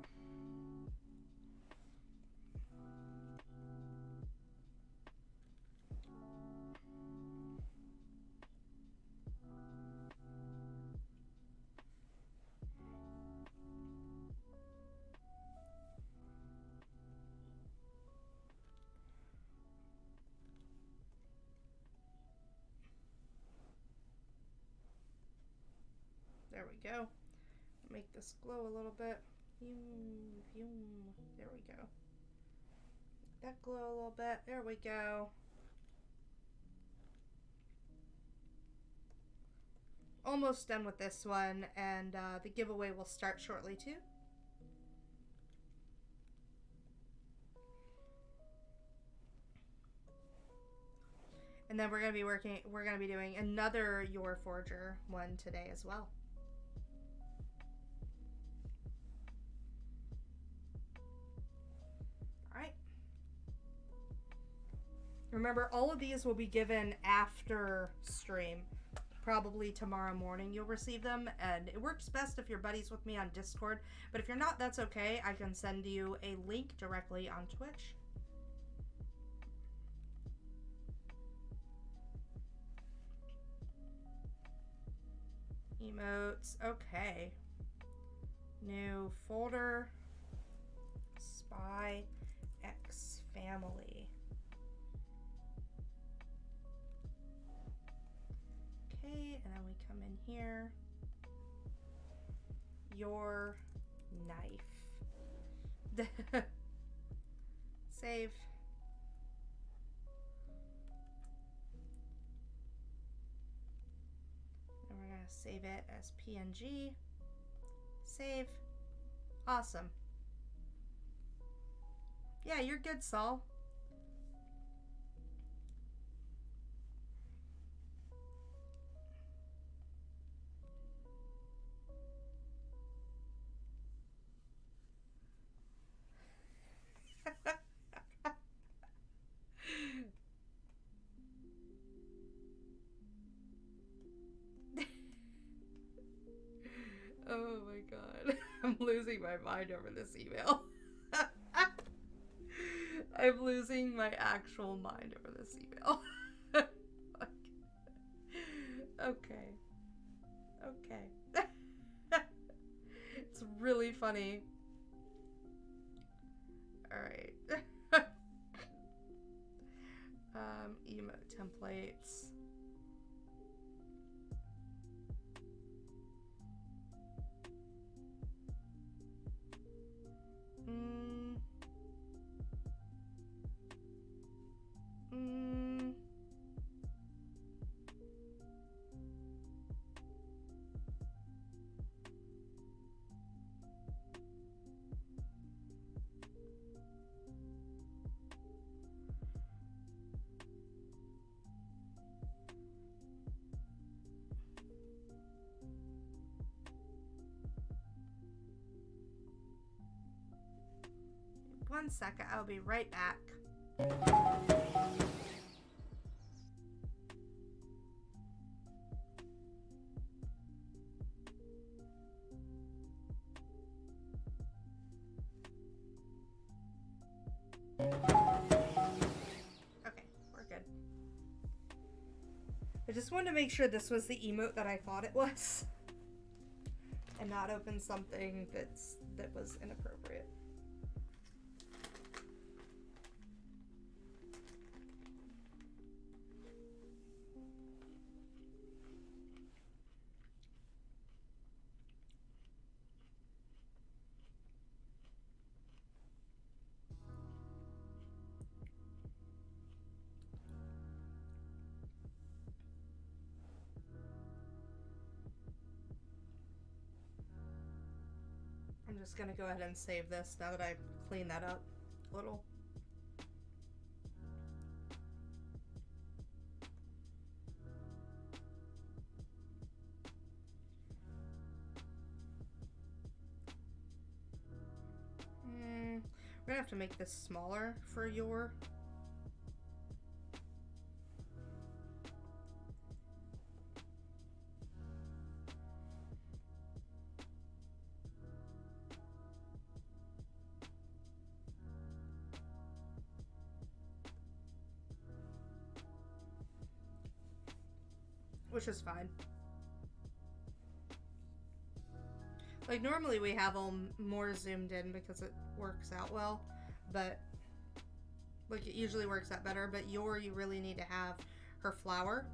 S2: There we go. Make this glow a little bit. There we go. That glow a little bit. There we go. Almost done with this one, and the giveaway will start shortly too. And then we're gonna be doing another Yor Forger one today as well. Alright. Remember, all of these will be given after stream. Probably tomorrow morning you'll receive them, and it works best if you're buddies with me on Discord, but if you're not, that's okay. I can send you a link directly on Twitch. Emotes, okay. New folder, Spy X Family. Okay, and then we come in here. Your knife. Save. And we're gonna save it as PNG. Save. Awesome. Yeah, you're good, Saul. Oh my God. I'm losing my mind over this email. I'm losing my actual mind over this email. Okay. Okay. It's really funny. Alright. Emote templates. One second, I'll be right back. Okay, we're good. I just wanted to make sure this was the emote that I thought it was, and not open something that was inappropriate. I'm just gonna go ahead and save this now that I've cleaned that up a little. We're gonna have to make this smaller for Yor. Which is fine. Like, normally we have them more zoomed in because it works out well, but, like, it usually works out better, but Yor, you really need to have her flower.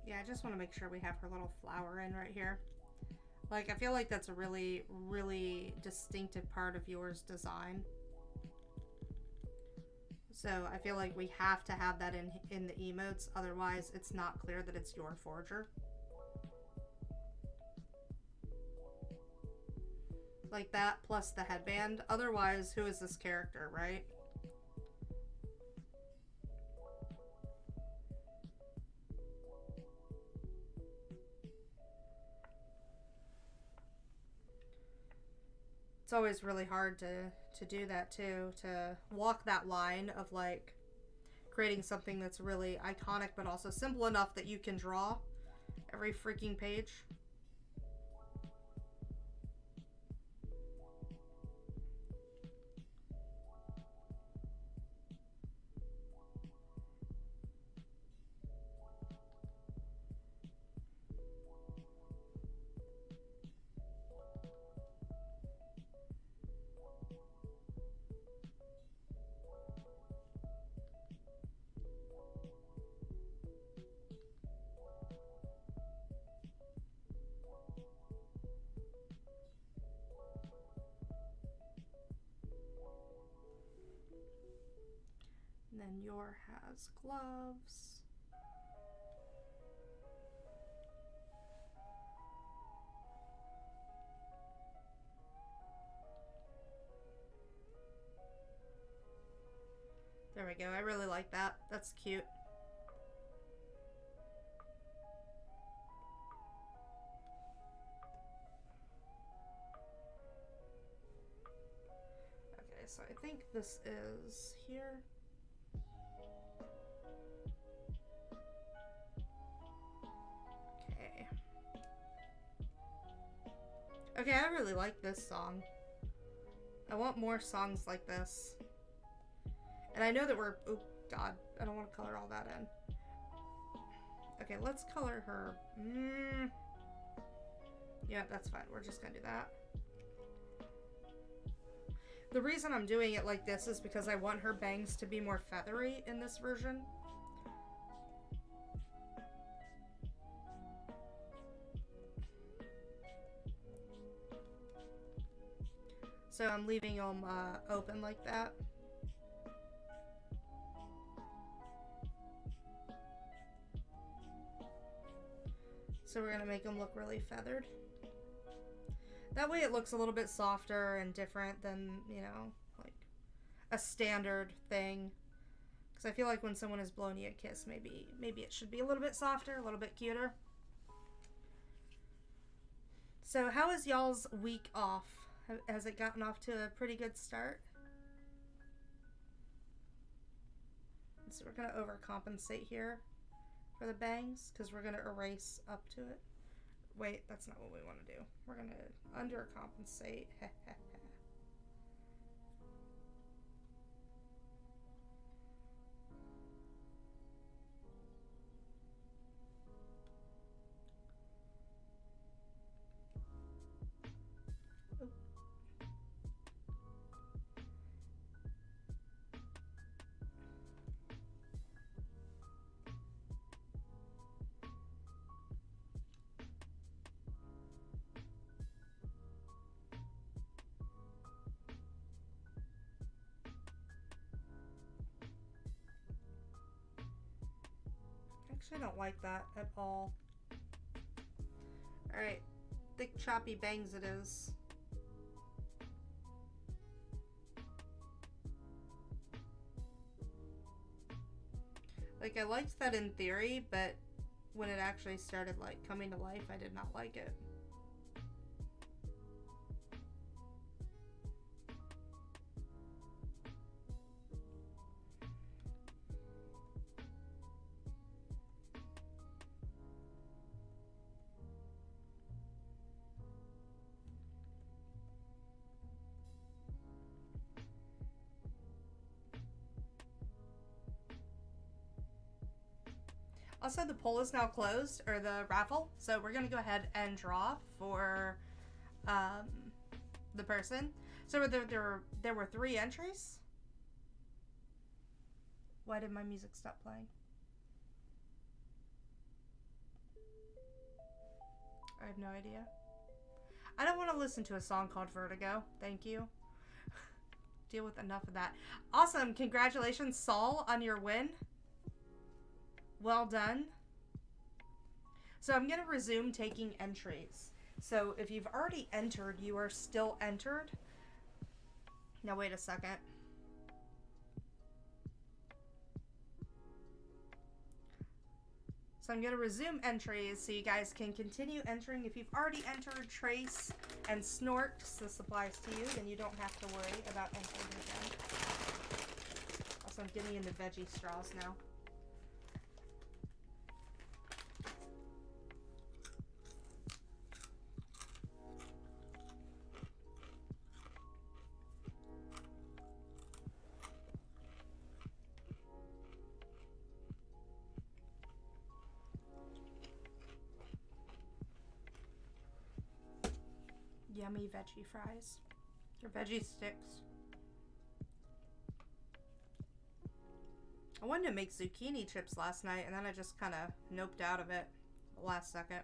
S2: Yeah, I just want to make sure we have her little flower in right here. Like, I feel like that's a really, really distinctive part of Yor's design. So I feel like we have to have that in the emotes, otherwise it's not clear that it's Yor Forger. Like that plus the headband. Otherwise, who is this character, right? It's always really hard to do that too, to walk that line of like creating something that's really iconic but also simple enough that you can draw every freaking page. And then Yor has gloves. There we go. I really like that. That's cute. Okay, so I think this is here. Okay. Okay, I really like this song. I want more songs like this. And I know that we're... Oh, God. I don't want to color all that in. Okay, let's color her. Yeah, that's fine. We're just going to do that. The reason I'm doing it like this is because I want her bangs to be more feathery in this version. So I'm leaving them open like that. So we're going to make them look really feathered. That way it looks a little bit softer and different than, you know, like a standard thing. Because I feel like when someone has blown you a kiss, maybe it should be a little bit softer, a little bit cuter. So how is y'all's week off? Has it gotten off to a pretty good start? So we're going to overcompensate here for the bangs because we're going to erase up to it. Wait, that's not what we want to do. We're going to undercompensate. Actually, I don't like that at all. Alright, thick choppy bangs it is. Like, I liked that in theory, but when it actually started, like, coming to life, I did not like it. Also, the poll is now closed, or the raffle, so we're going to go ahead and draw for the person. So there were 3 entries. Why did my music stop playing? I have no idea. I don't want to listen to a song called Vertigo. Thank you. Deal with enough of that. Awesome. Congratulations, Saul, on your win. Well done. So I'm going to resume taking entries. So if you've already entered, you are still entered. Now wait a second. So I'm going to resume entries so you guys can continue entering. If you've already entered Trace and Snort, this applies to you, then you don't have to worry about entering again. Also, I'm getting into veggie straws now. Yummy veggie fries. Or veggie sticks. I wanted to make zucchini chips last night, and then I just kind of noped out of it last second.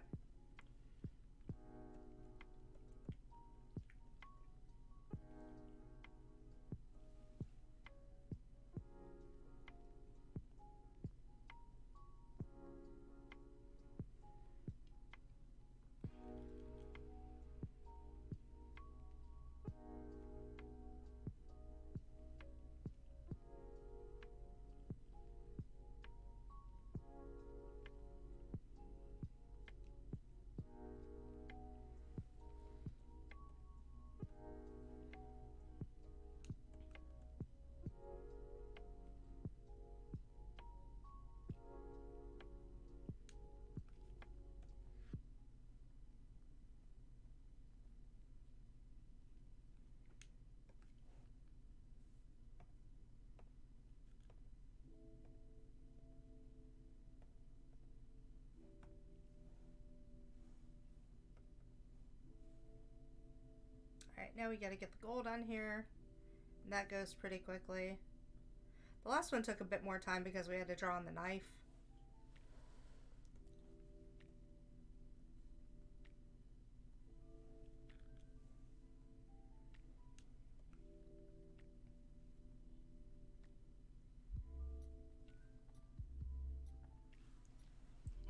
S2: Alright, now we gotta get the gold on here. And that goes pretty quickly. The last one took a bit more time because we had to draw on the knife.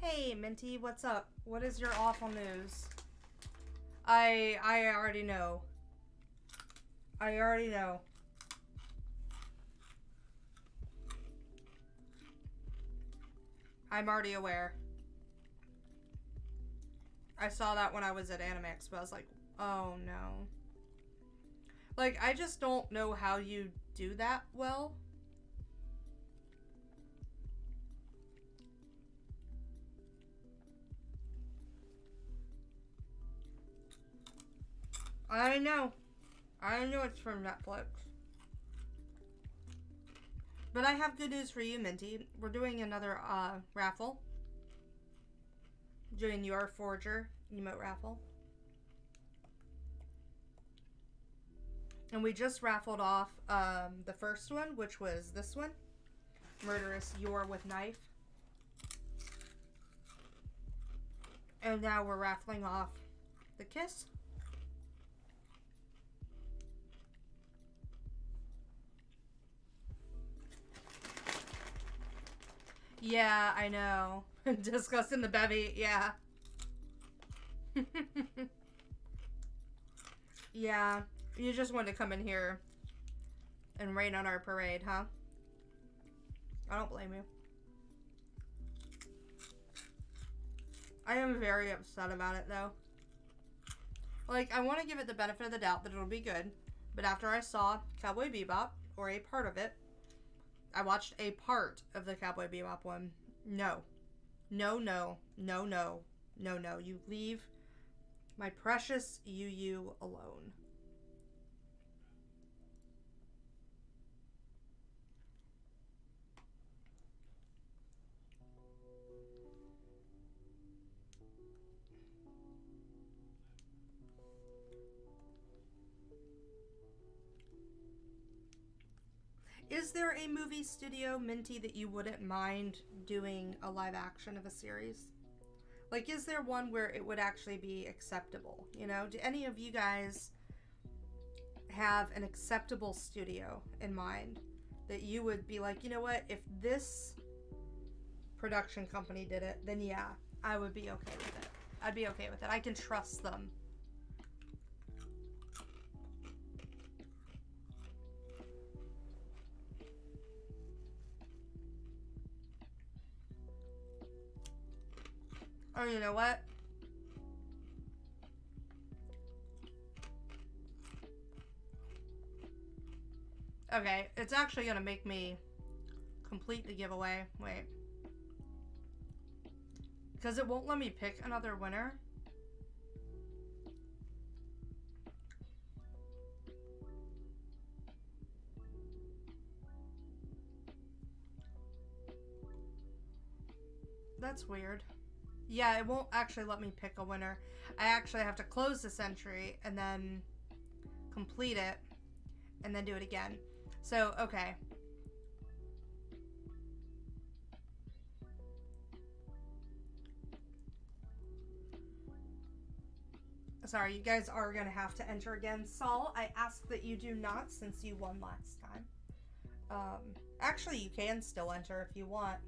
S2: Hey, Minty, what's up? What is your awful news? I already know. I already know. I'm already aware. I saw that when I was at Anime Expo. I was like, oh no. Like, I just don't know how you do that well. I know. I know it's from Netflix. But I have good news for you, Minty. We're doing another raffle. Doing Yor Forger emote raffle. And we just raffled off the first one, which was this one. Murderous Yor with Knife. And now we're raffling off the Kiss. Yeah, I know. Discussing the bevy, yeah. Yeah, you just wanted to come in here and rain on our parade, huh? I don't blame you. I am very upset about it, though. Like, I want to give it the benefit of the doubt that it'll be good, but after I saw Cowboy Bebop, or a part of it, I watched a part of the Cowboy Bebop one. No. No, no. No, no. No, no. You leave my precious Yu alone. Is there a movie studio, Minty, that you wouldn't mind doing a live action of a series? Like, is there one where it would actually be acceptable? You know, do any of you guys have an acceptable studio in mind that you would be like, you know what, if this production company did it, then yeah, I would be okay with it. I'd be okay with it. I can trust them. Oh, you know what? Okay, it's actually gonna make me complete the giveaway. Wait. Because it won't let me pick another winner. That's weird. Yeah, it won't actually let me pick a winner. I actually have to close this entry and then complete it and then do it again. So, okay. Sorry, you guys are going to have to enter again. Saul, I ask that you do not since you won last time. Actually, you can still enter if you want.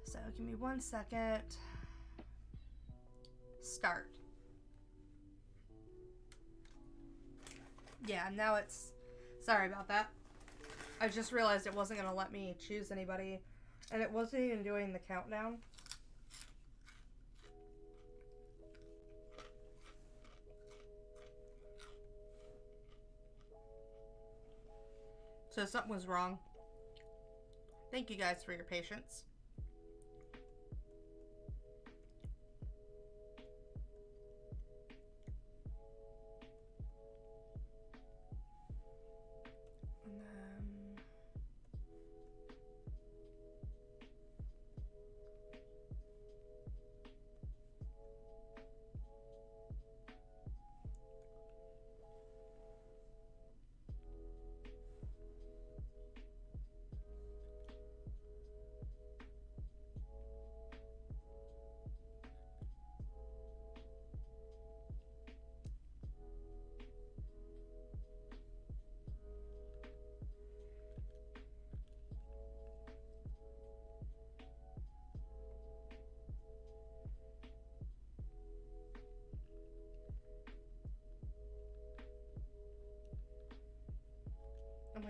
S2: So, give me 1 second. Start. Yeah, now it's... Sorry about that. I just realized it wasn't going to let me choose anybody. And it wasn't even doing the countdown. So something was wrong. Thank you guys for your patience.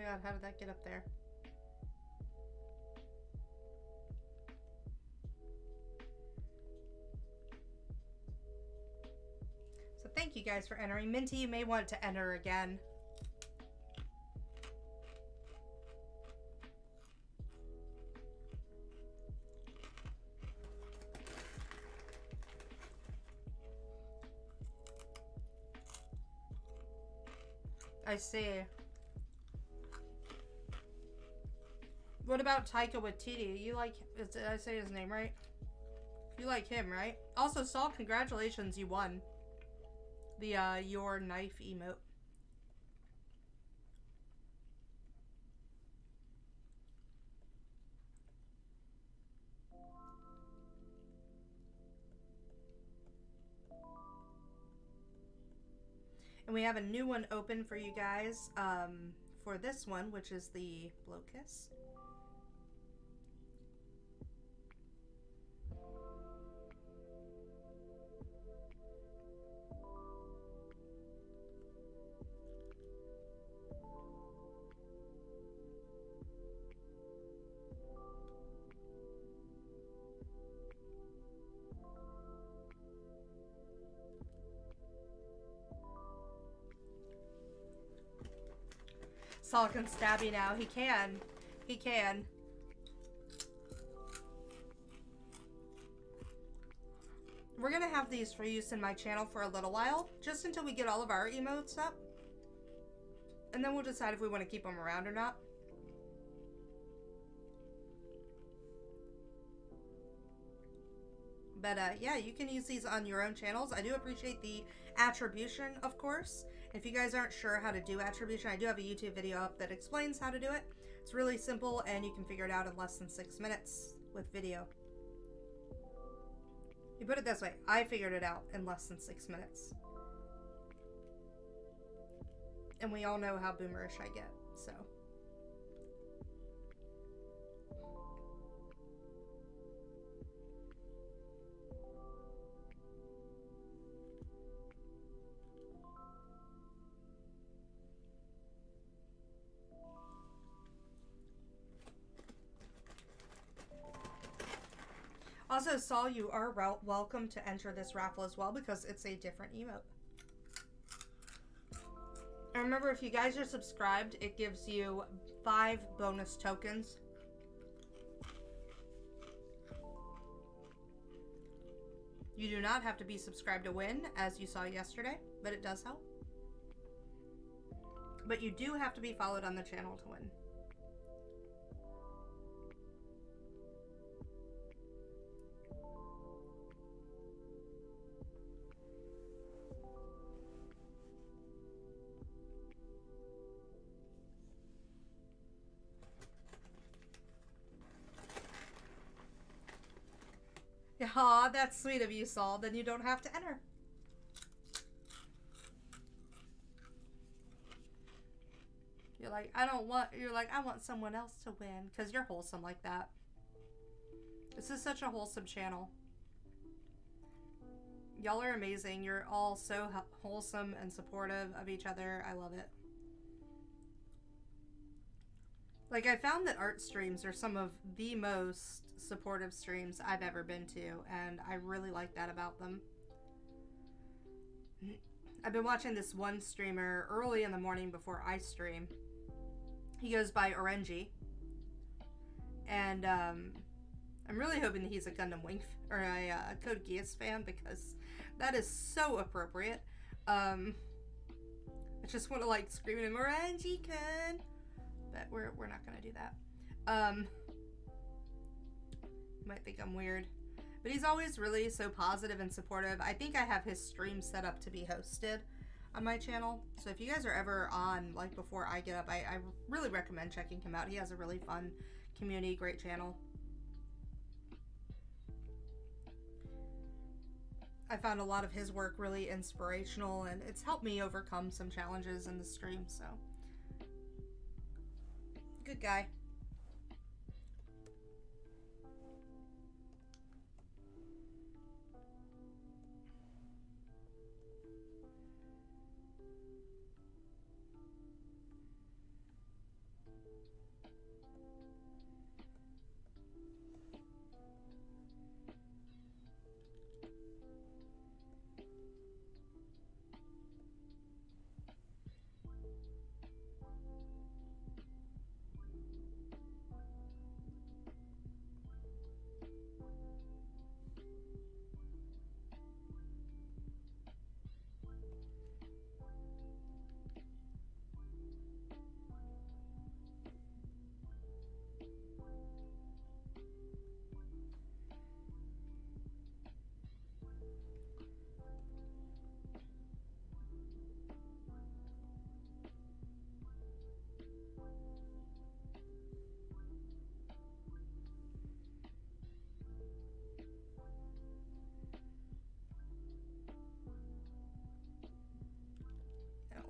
S2: god, how did that get up there? So thank you guys for entering. Minty, you may want to enter again. I see. What about Taika Waititi? You like, did I say his name right? You like him, right? Also, Saul, congratulations, you won the Your Knife emote. And we have a new one open for you guys for this one, which is the Blow Kiss. Saul can stab you now. He can. He can. We're gonna have these for use in my channel for a little while, just until we get all of our emotes up. And then we'll decide if we want to keep them around or not. But yeah, you can use these on your own channels. I do appreciate the attribution, of course. If you guys aren't sure how to do attribution, I do have a YouTube video up that explains how to do it. It's really simple, and you can figure it out in less than 6 minutes with video. You put it this way, I figured it out in less than 6 minutes. And we all know how boomerish I get, so. Also, Saul, you are welcome to enter this raffle as well because it's a different emote. And remember, if you guys are subscribed, it gives you 5 bonus tokens. You do not have to be subscribed to win, as you saw yesterday, but it does help. But you do have to be followed on the channel to win. Aw, that's sweet of you, Saul. Then you don't have to enter. You're like, I want someone else to win. Because you're wholesome like that. This is such a wholesome channel. Y'all are amazing. You're all so wholesome and supportive of each other. I love it. Like, I found that art streams are some of the most supportive streams I've ever been to, and I really like that about them. I've been watching this one streamer early in the morning before I stream. He goes by Orenji, and I'm really hoping that he's a Gundam Wing or a Code Geass fan, because that is so appropriate. I just want to like scream at him, Orenji-kun! But we're not gonna do that. You might think I'm weird, but he's always really so positive and supportive. I think I have his stream set up to be hosted on my channel, so if you guys are ever on like before I get up, I really recommend checking him out. He has a really fun community, great channel. I found a lot of his work really inspirational, and it's helped me overcome some challenges in the stream, so good guy.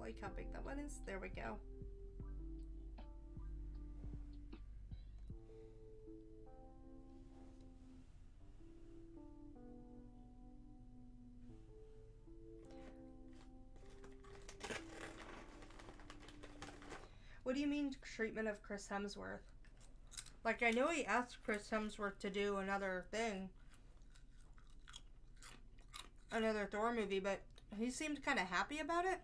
S2: like how big that one is. There we go. What do you mean treatment of Chris Hemsworth? Like, I know he asked Chris Hemsworth to do another thing. Another Thor movie, but he seemed kind of happy about it.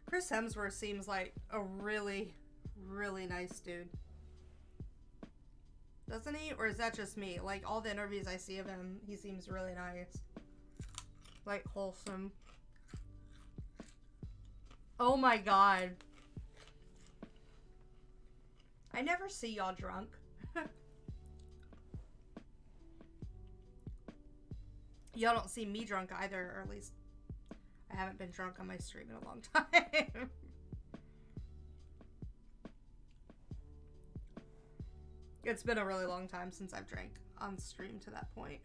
S2: Chris Hemsworth seems like a really, really nice dude. Doesn't he? Or is that just me? Like, all the interviews I see of him, he seems really nice. Like, wholesome. Oh my god. I never see y'all drunk. Y'all don't see me drunk either, or at least I haven't been drunk on my stream in a long time. It's been a really long time since I've drank on stream to that point.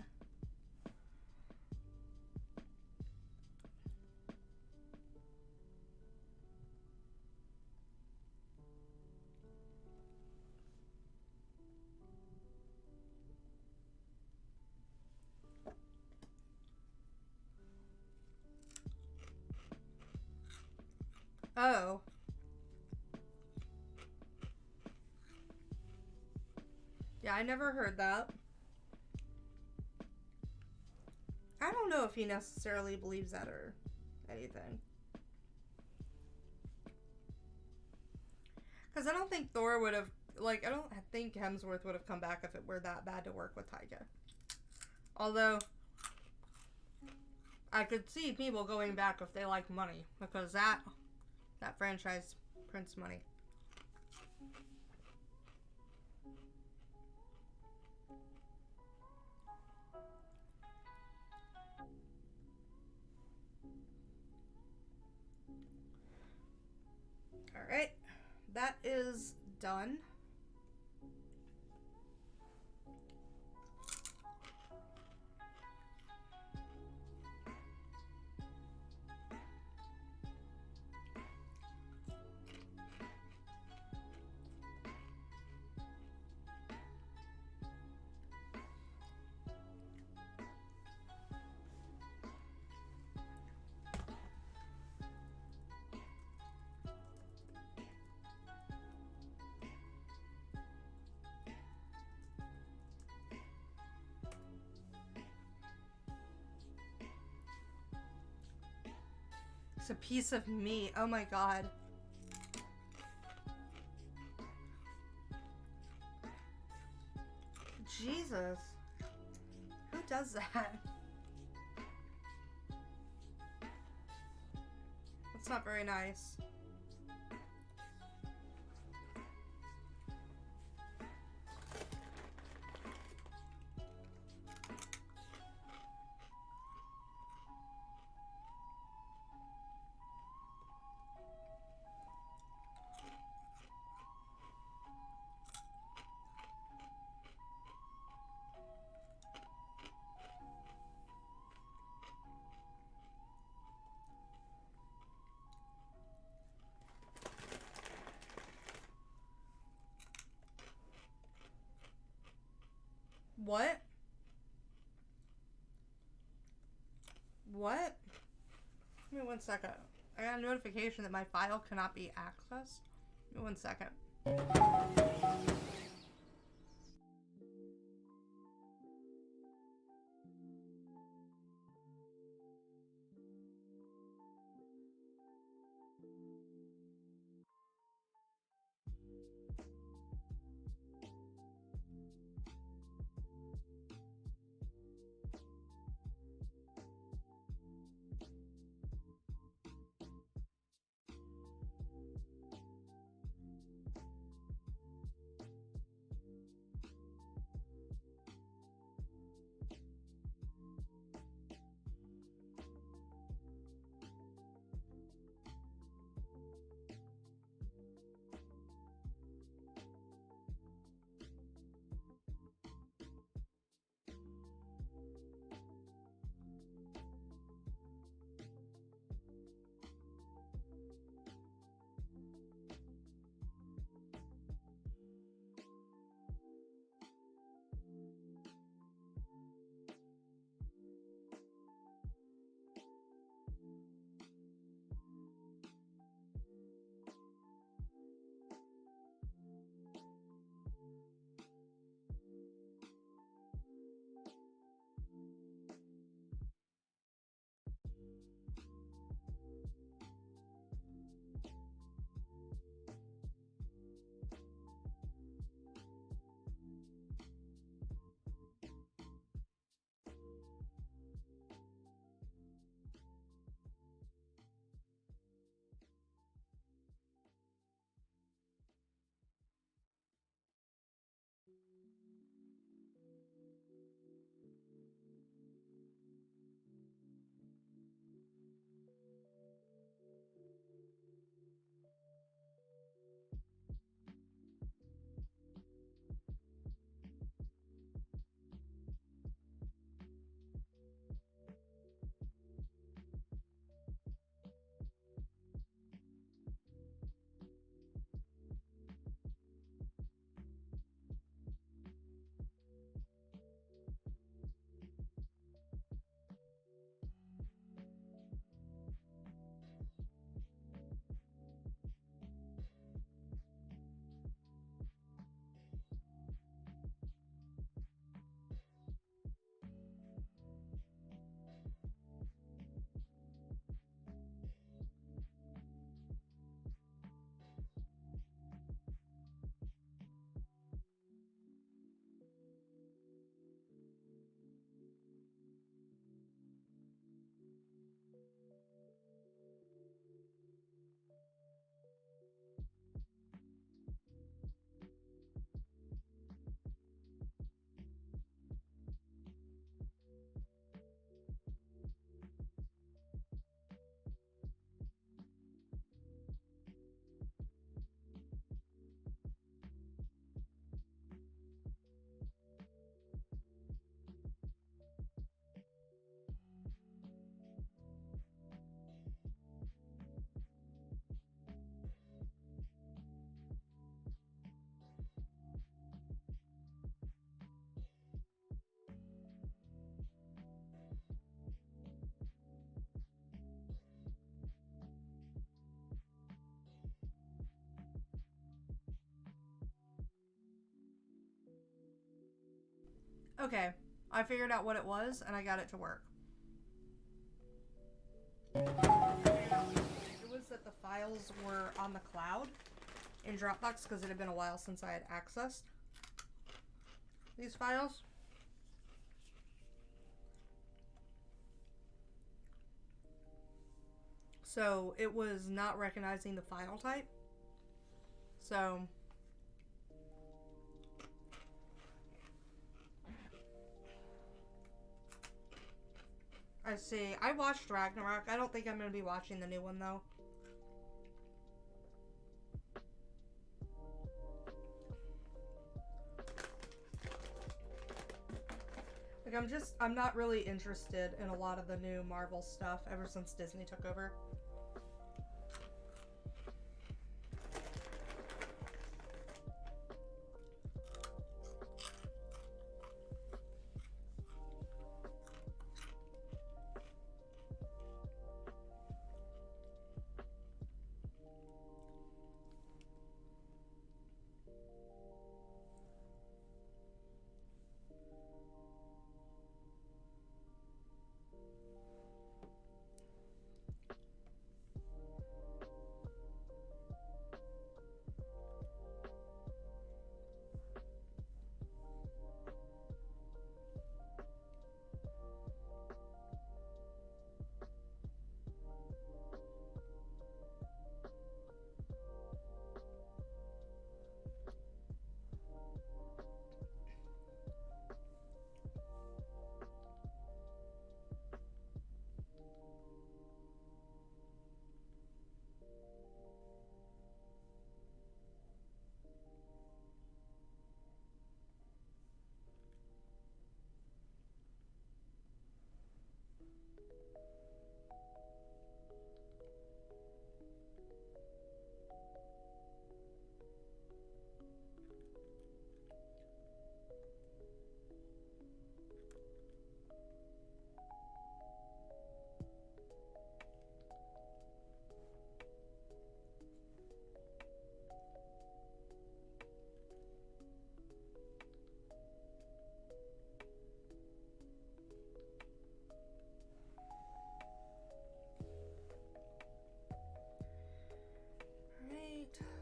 S2: Oh. Yeah, I never heard that. I don't know if he necessarily believes that or anything. Because I don't think Thor would have, like, I don't think Hemsworth would have come back if it were that bad to work with Taika. Although, I could see people going back if they like money. Because that franchise prints money. Alright, that is done. It's a piece of meat. Oh my god. Jesus. Who does that? That's not very nice. What? What? Give me 1 second. I got a notification that my file cannot be accessed. Give me 1 second. Okay, I figured out what it was and I got it to work. It was that the files were on the cloud in Dropbox because it had been a while since I had accessed these files. So it was not recognizing the file type. So I see. I watched Ragnarok. I don't think I'm going to be watching the new one though. Like I'm not really interested in a lot of the new Marvel stuff ever since Disney took over.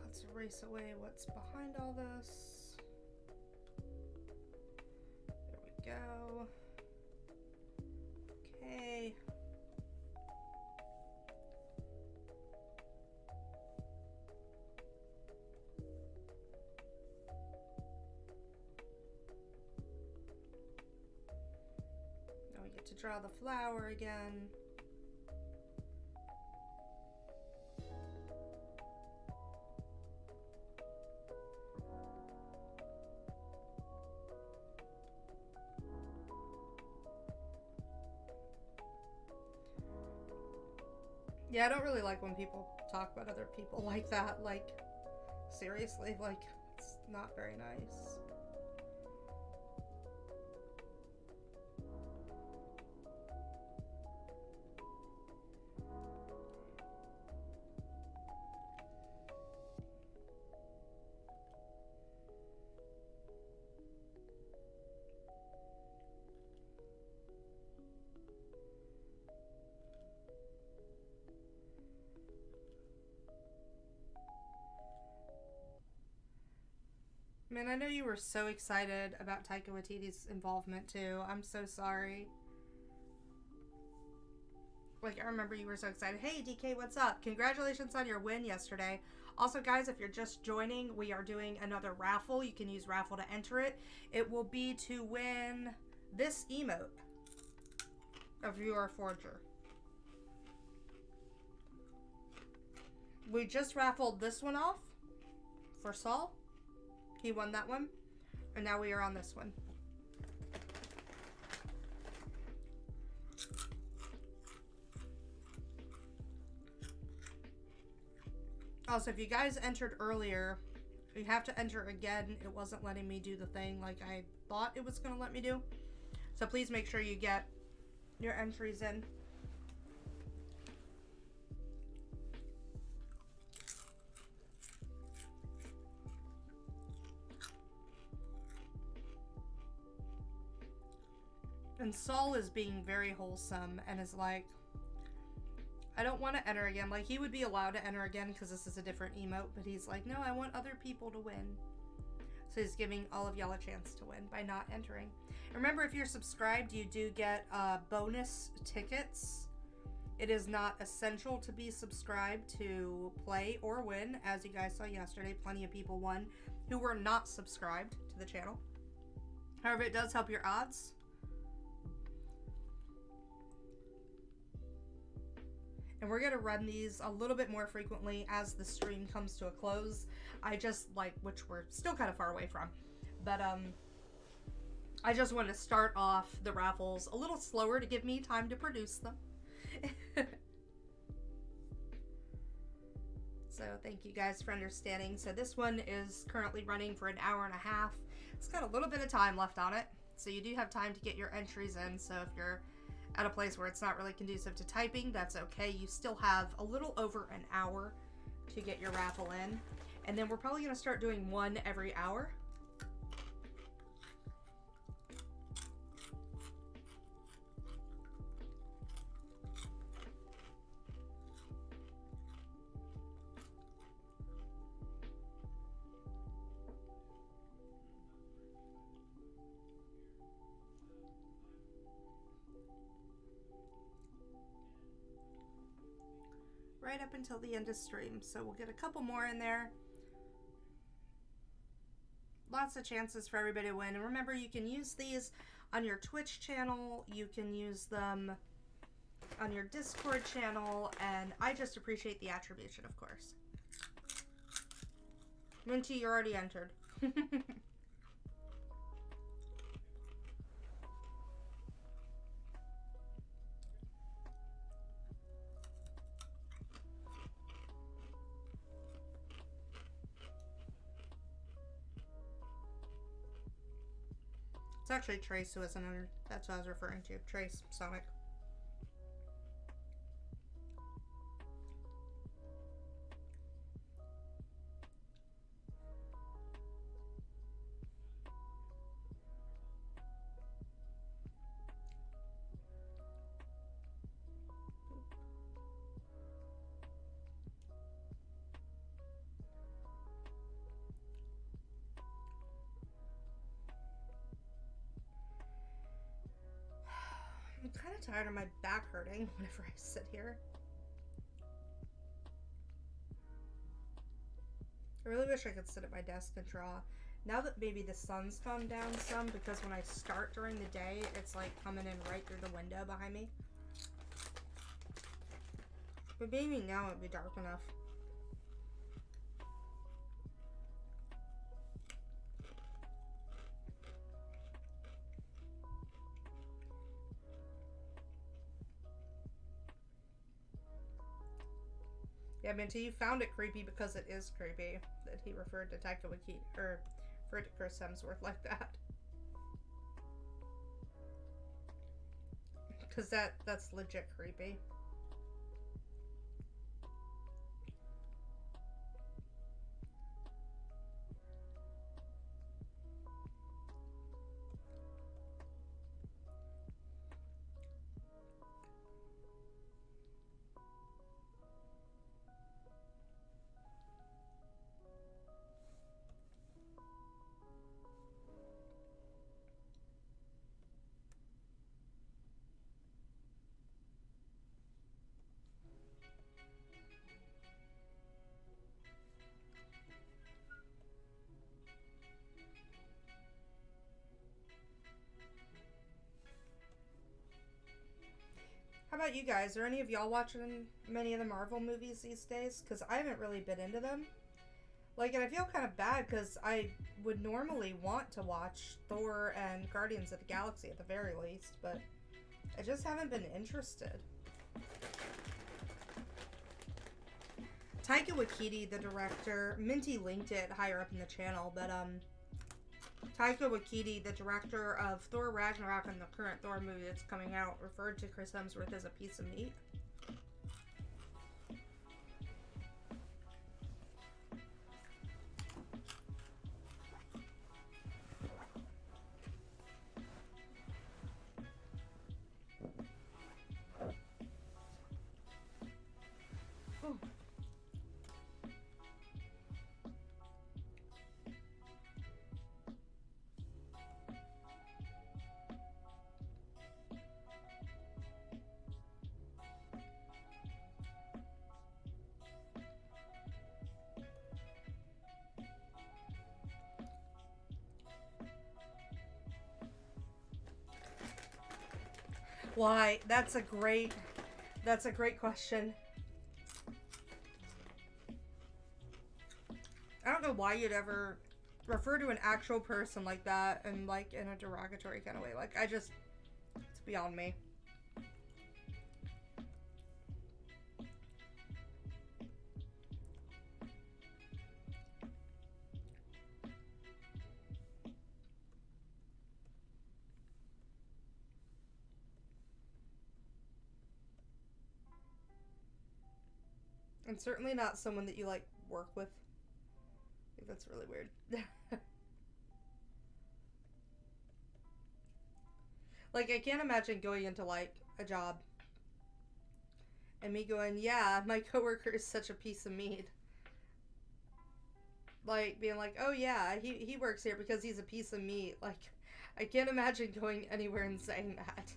S2: Let's erase away what's behind all this. There we go. Okay. Now we get to draw the flower again. Yeah, I don't really like when people talk about other people like that. Like, seriously, like, it's not very nice. Man, I know you were so excited about Taika Waititi's involvement too. I'm so sorry. Like, I remember you were so excited. Hey, DK, what's up? Congratulations on your win yesterday. Also, guys, if you're just joining, we are doing another raffle. You can use raffle to enter it. It will be to win this emote of Yor Forger. We just raffled this one off for Saul. He won that one. And now we are on this one. Also, if you guys entered earlier, you have to enter again. It wasn't letting me do the thing like I thought it was going to let me do. So please make sure you get your entries in. And Saul is being very wholesome and is like, I don't want to enter again. Like, he would be allowed to enter again because this is a different emote, but he's like, no, I want other people to win. So he's giving all of y'all a chance to win by not entering. Remember, if you're subscribed, you do get bonus tickets. It is not essential to be subscribed to play or win. As you guys saw yesterday, plenty of people won who were not subscribed to the channel. However, it does help your odds. And we're going to run these a little bit more frequently as the stream comes to a close. I just like, which we're still kind of far away from. But I just want to start off the raffles a little slower to give me time to produce them. So thank you guys for understanding. So this one is currently running for an hour and a half. It's got a little bit of time left on it. So you do have time to get your entries in. So if you're at a place where it's not really conducive to typing, that's okay. You still have a little over an hour to get your raffle in. And then we're probably going to start doing one every hour. Right up until the end of stream. So we'll get a couple more in there. Lots of chances for everybody to win. And remember, you can use these on your Twitch channel. You can use them on your Discord channel. And I just appreciate the attribution, of course. Minty, you're already entered. It's actually Trace who isn't entered. That's what I was referring to. Trace, Sonic. I'm kind of tired of my back hurting whenever I sit here. I really wish I could sit at my desk and draw. Now that maybe the sun's gone down some, because when I start during the day, it's like coming in right through the window behind me. But maybe now it'd be dark enough. Yeah, Minty, you found it creepy because it is creepy that he referred to Taika Waititi, or referred to Chris Hemsworth like that. Because that's legit creepy. How about you guys? Are any of y'all watching many of the Marvel movies these days? Because I haven't really been into them. Like, and I feel kind of bad because I would normally want to watch Thor and Guardians of the Galaxy at the very least, but I just haven't been interested. Taika Waititi, the director, Minty linked it higher up in the channel, but Taika Waititi, the director of Thor Ragnarok and the current Thor movie that's coming out, referred to Chris Hemsworth as a piece of meat. Why? That's a great question. I don't know why you'd ever refer to an actual person like that and like in a derogatory kind of way. Like, it's beyond me. And certainly not someone that you like work with. I think that's really weird. Like, I can't imagine going into like a job and me going, yeah, my coworker is such a piece of meat. Like, being like, oh yeah, he works here because he's a piece of meat. Like, I can't imagine going anywhere and saying that.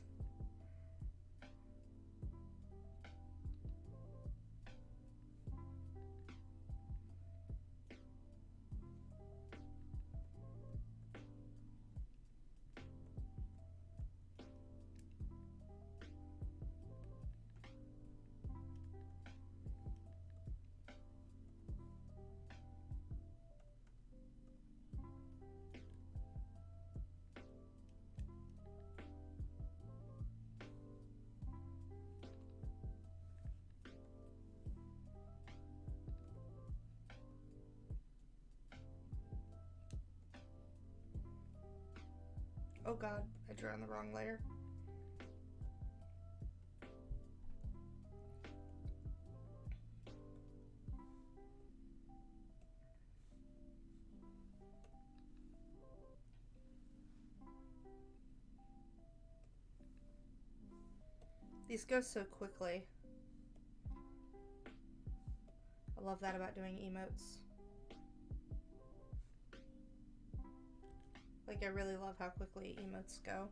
S2: Oh god, I drew on the wrong layer. These go so quickly. I love that about doing emotes. Like, I really love how quickly emotes go.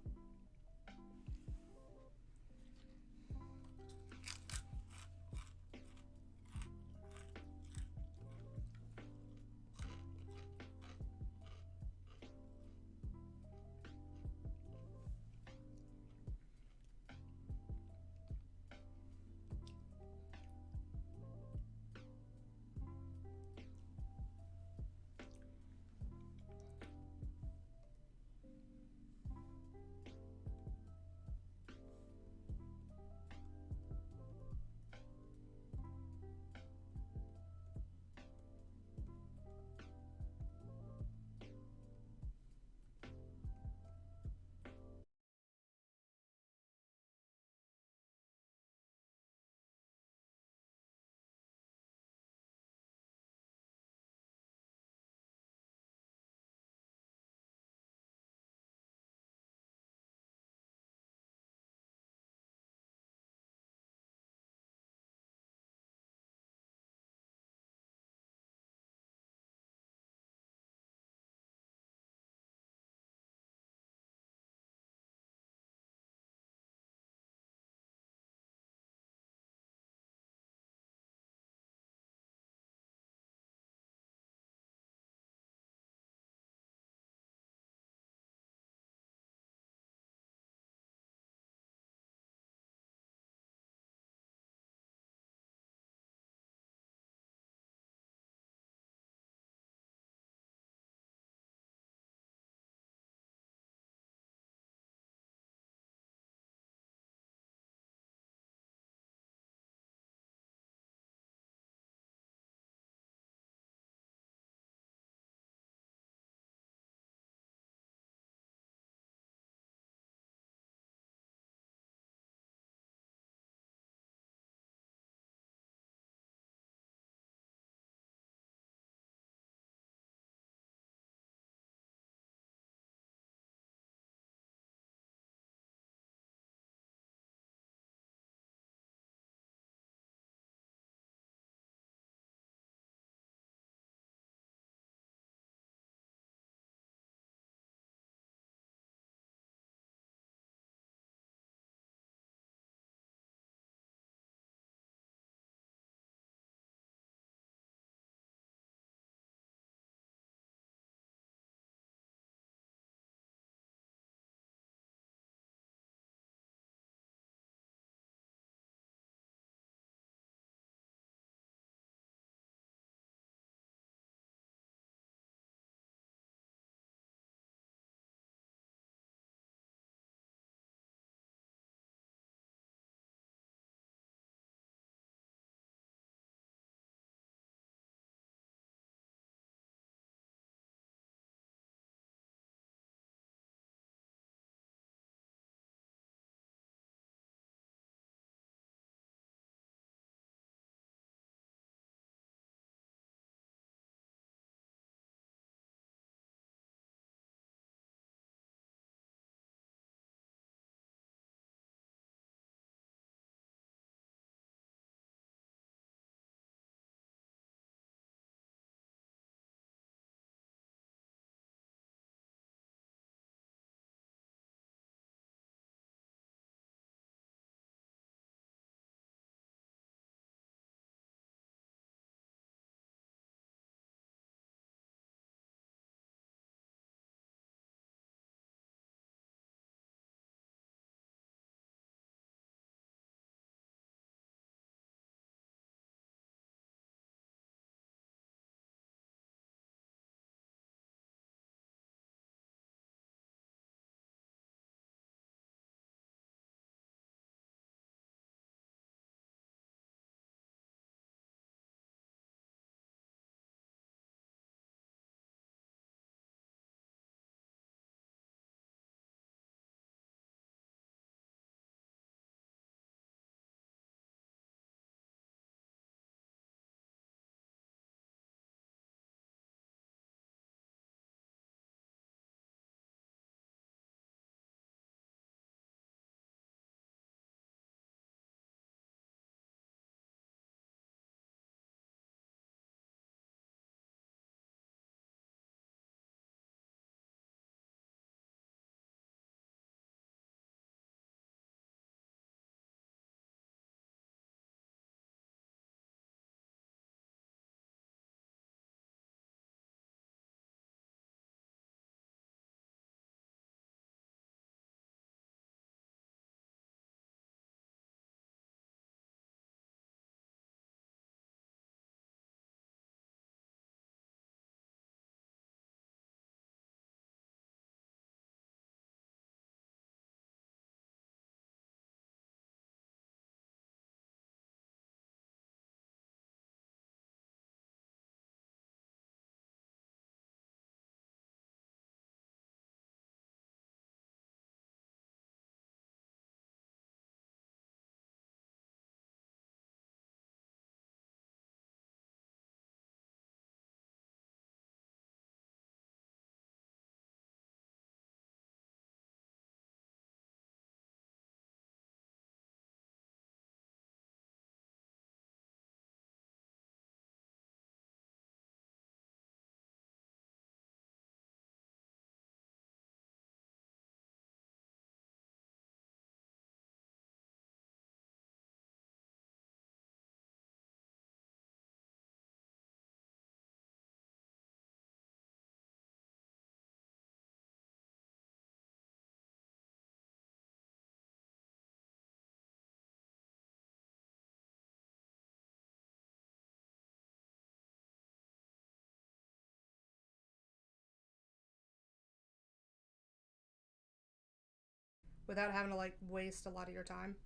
S2: without having to like waste a lot of your time.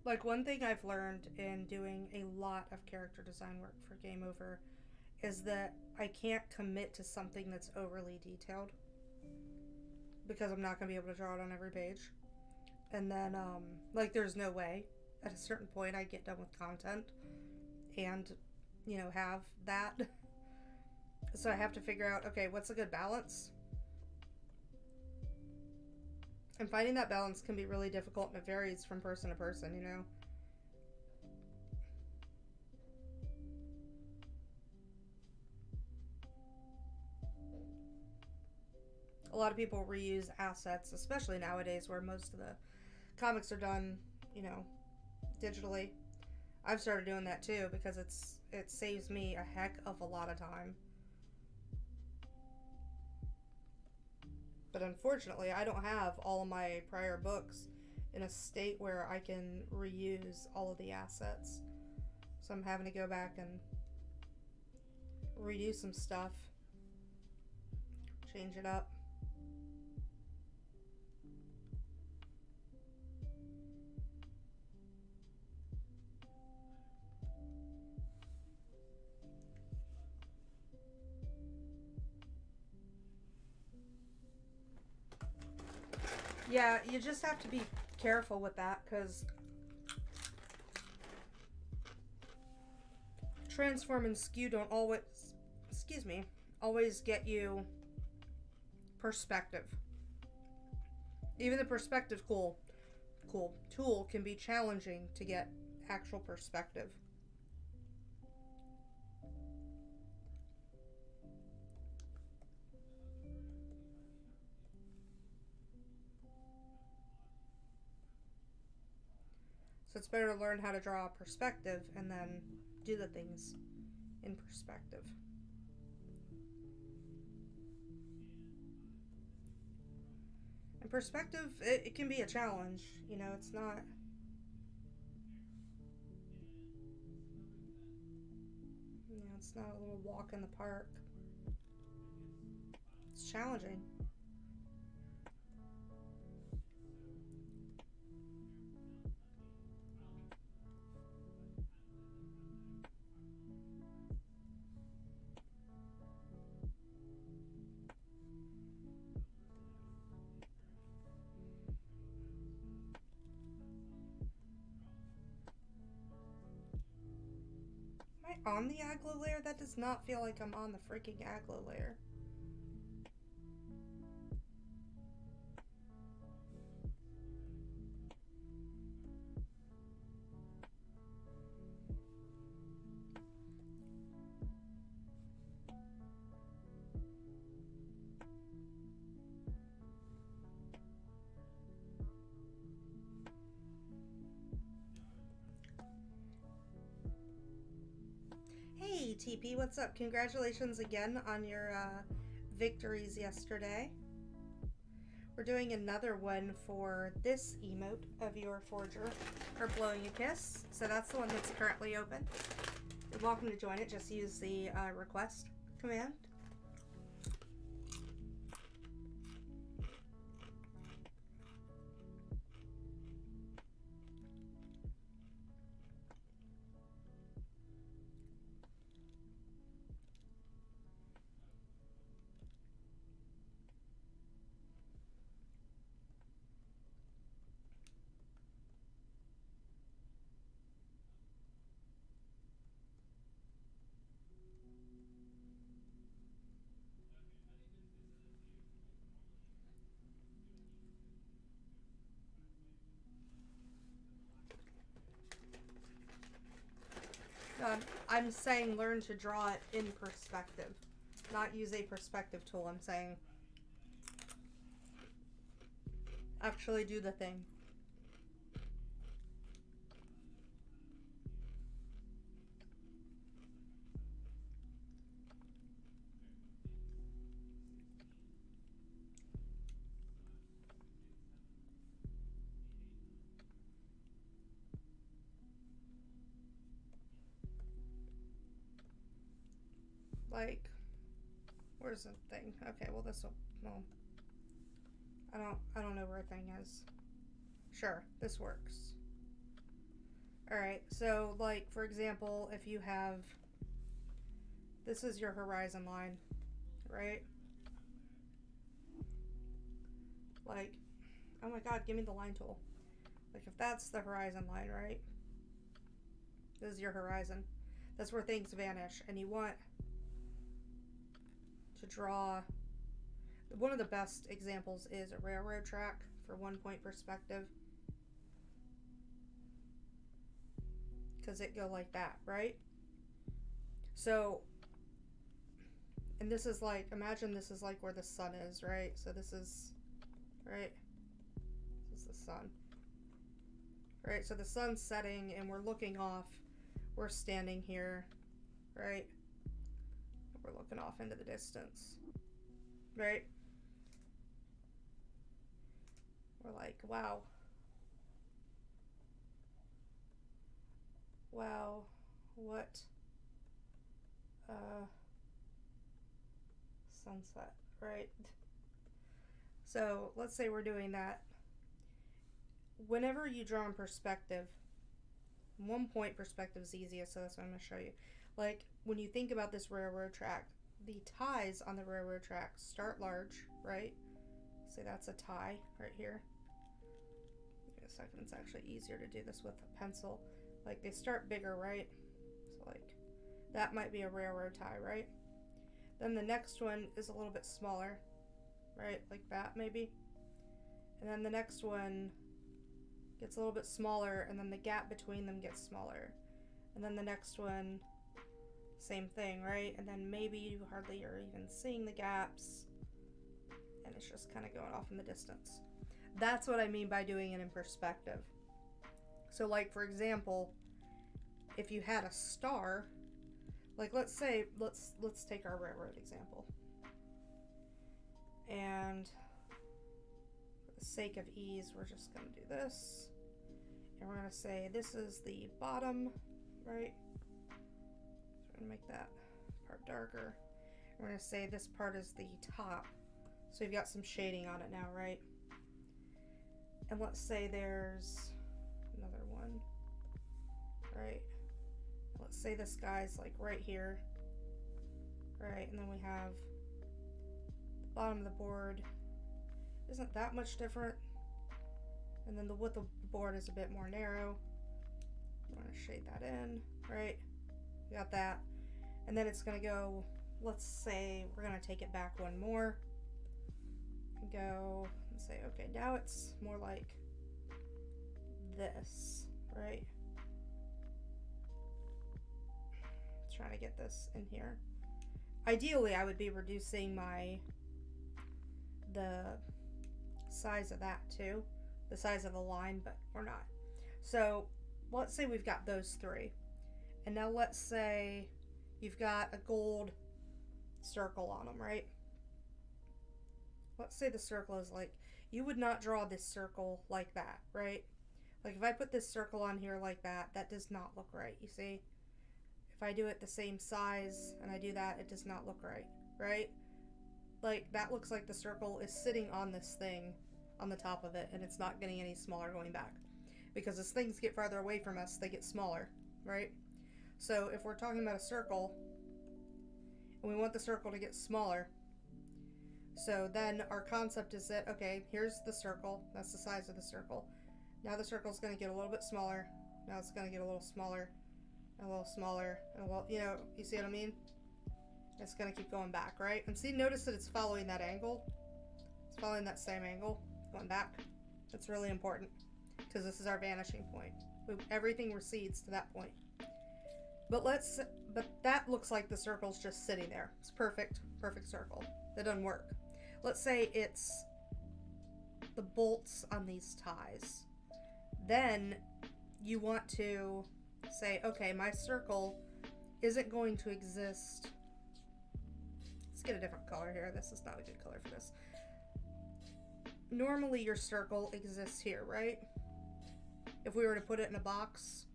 S2: Like, one thing I've learned in doing a lot of character design work for Game Over is that I can't commit to something that's overly detailed because I'm not going to be able to draw it on every page. And then, like, there's no way at a certain point I get done with content and, you know, have that. So I have to figure out, okay, what's a good balance? And finding that balance can be really difficult, and it varies from person to person, you know? A lot of people reuse assets, especially nowadays where most of the comics are done, you know, digitally. I've started doing that too because it saves me a heck of a lot of time. But unfortunately, I don't have all of my prior books in a state where I can reuse all of the assets. So I'm having to go back and redo some stuff, change it up. Yeah, you just have to be careful with that because transform and skew don't always, always get you perspective. Even the perspective cool tool can be challenging to get actual perspective. So it's better to learn how to draw perspective and then do the things in perspective. And perspective, it can be a challenge. You know, it's not... You know, it's not a little walk in the park. It's challenging. Am I on the aglo layer? That does not feel like I'm on the freaking aglo layer. Hey TP, what's up? Congratulations again on your victories yesterday. We're doing another one for this emote of Yor Forger, or blowing a kiss. So that's the one that's currently open. You're welcome to join it. Just use the request command. I'm saying learn to draw it in perspective, not use a perspective tool. I'm saying actually do the thing. like, where's the thing? Okay, well this will, well, I don't know where a thing is. Sure, this works. Alright, so like, for example, if you have, this is your horizon line, right? Like, oh my god, give me the line tool. Like, if that's the horizon line, right? This is your horizon. That's where things vanish, and you want to draw. One of the best examples is a railroad track for 1-point perspective, because it go like that, right? So, and this is like, imagine this is like where the sun is, right? So this is, right? This is the sun. Right, so the sun's setting and we're looking off. We're standing here, right? We're looking off into the distance, right? We're like, wow. Wow, what sunset, right? So let's say we're doing that. Whenever you draw in perspective, 1-point perspective is easiest, so that's what I'm going to show you. Like, when you think about this railroad track, the ties on the railroad track start large, right? Say that's a tie right here. Give me a second, it's actually easier to do this with a pencil. Like, they start bigger, right? So like, that might be a railroad tie, right? Then the next one is a little bit smaller, right? Like that, maybe. And then the next one gets a little bit smaller, and then the gap between them gets smaller. And then the next one, same thing, right? And then maybe you hardly are even seeing the gaps, and it's just kind of going off in the distance. That's what I mean by doing it in perspective. So like, for example, if you had a star, like let's say, let's take our railroad example. And for the sake of ease, we're just going to do this. And we're going to say this is the bottom, right? So we're going to make that part darker. We're going to say this part is the top. So you've got some shading on it now, right? And let's say there's another one, right? Let's say this guy's like right here, right? And then we have the bottom of the board isn't that much different. And then the width of the board is a bit more narrow. I'm going to shade that in, right? We got that. And then it's going to go, let's say we're going to take it back one more. And go and say, okay, now it's more like this, right? Trying to get this in here. Ideally, I would be reducing the size of that too, the size of the line, but we're not. So let's say we've got those three, and now let's say you've got a gold circle on them, right? Let's say the circle is like, you would not draw this circle like that, right? Like if I put this circle on here like that, that does not look right, you see? If I do it the same size and I do that, it does not look right, right? Like that looks like the circle is sitting on this thing on the top of it, and it's not getting any smaller going back. Because as things get farther away from us, they get smaller, right? So if we're talking about a circle, and we want the circle to get smaller, so then our concept is that, okay, here's the circle, that's the size of the circle. Now the circle's going to get a little bit smaller, now it's going to get a little smaller, a little smaller, and a little, you know, you see what I mean? It's going to keep going back, right? And see, notice that it's following that angle. It's following that same angle, going back. That's really important, because this is our vanishing point. Everything recedes to that point. But that looks like the circle's just sitting there. It's perfect circle. That doesn't work. Let's say it's the bolts on these ties. Then you want to say, okay, my circle isn't going to exist. Let's get a different color here. This is not a good color for this. Normally your circle exists here, right? If we were to put it in a box,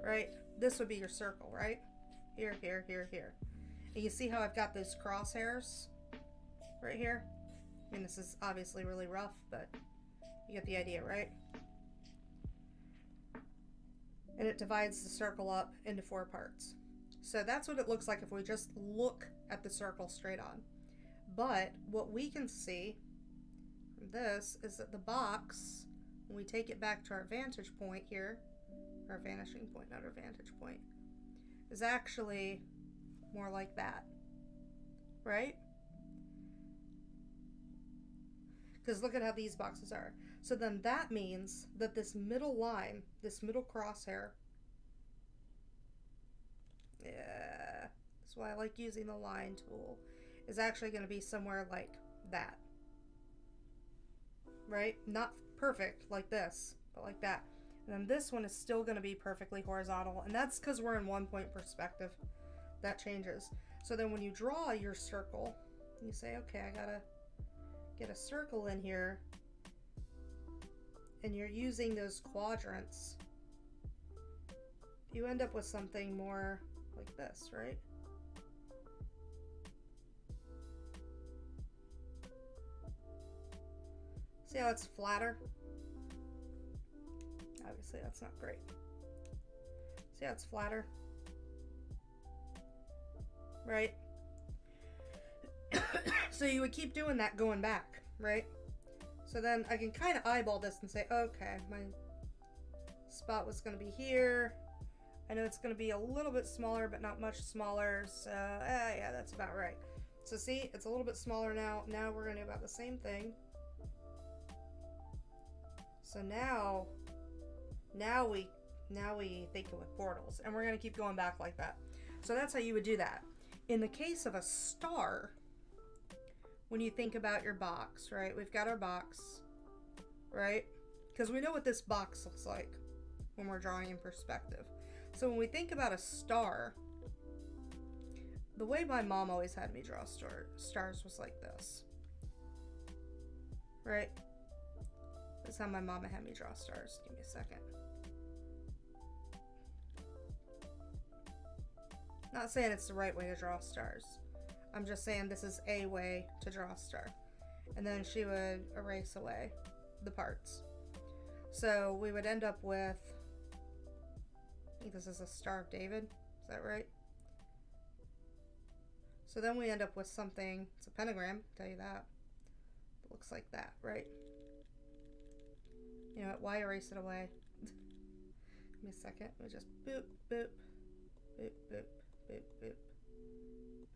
S2: right? This would be your circle, right? Here, here, here, here. And you see how I've got those crosshairs right here? I mean, this is obviously really rough, but you get the idea, right? And it divides the circle up into 4 parts. So that's what it looks like if we just look at the circle straight on. But what we can see from this is that the box, when we take it back to our vantage point here, our vanishing point, not our vantage point, is actually more like that, right? Because look at how these boxes are. So then that means that this middle line, this middle crosshair, yeah, that's why I like using the line tool, is actually going to be somewhere like that, right? Not perfect like this, but like that. And then this one is still going to be perfectly horizontal, and that's because we're in 1-point perspective. That changes. So then when you draw your circle, you say, okay, I gotta get a circle in here, and you're using those quadrants, you end up with something more like this, right? See how it's flatter? Obviously that's not great. See how it's flatter? Right? So you would keep doing that going back, right? So then I can kind of eyeball this and say, okay, my spot was going to be here. I know it's going to be a little bit smaller, but not much smaller. So, yeah, that's about right. So see, it's a little bit smaller now. Now we're going to do about the same thing. So now we think with portals, and we're going to keep going back like that. So that's how you would do that. In the case of a star, when you think about your box, right? We've got our box, right? Because we know what this box looks like when we're drawing in perspective. So when we think about a star, the way my mom always had me draw stars was like this, right? That's how my mama had me draw stars. Give me a second. Not saying it's the right way to draw stars. I'm just saying this is a way to draw a star. And then she would erase away the parts. So we would end up with, I think this is a Star of David. Is that right? So then we end up with something, it's a pentagram, I'll tell you that. It looks like that, right? You know what, why erase it away? Give me a second. Let me just boop, boop, boop, boop, boop, boop,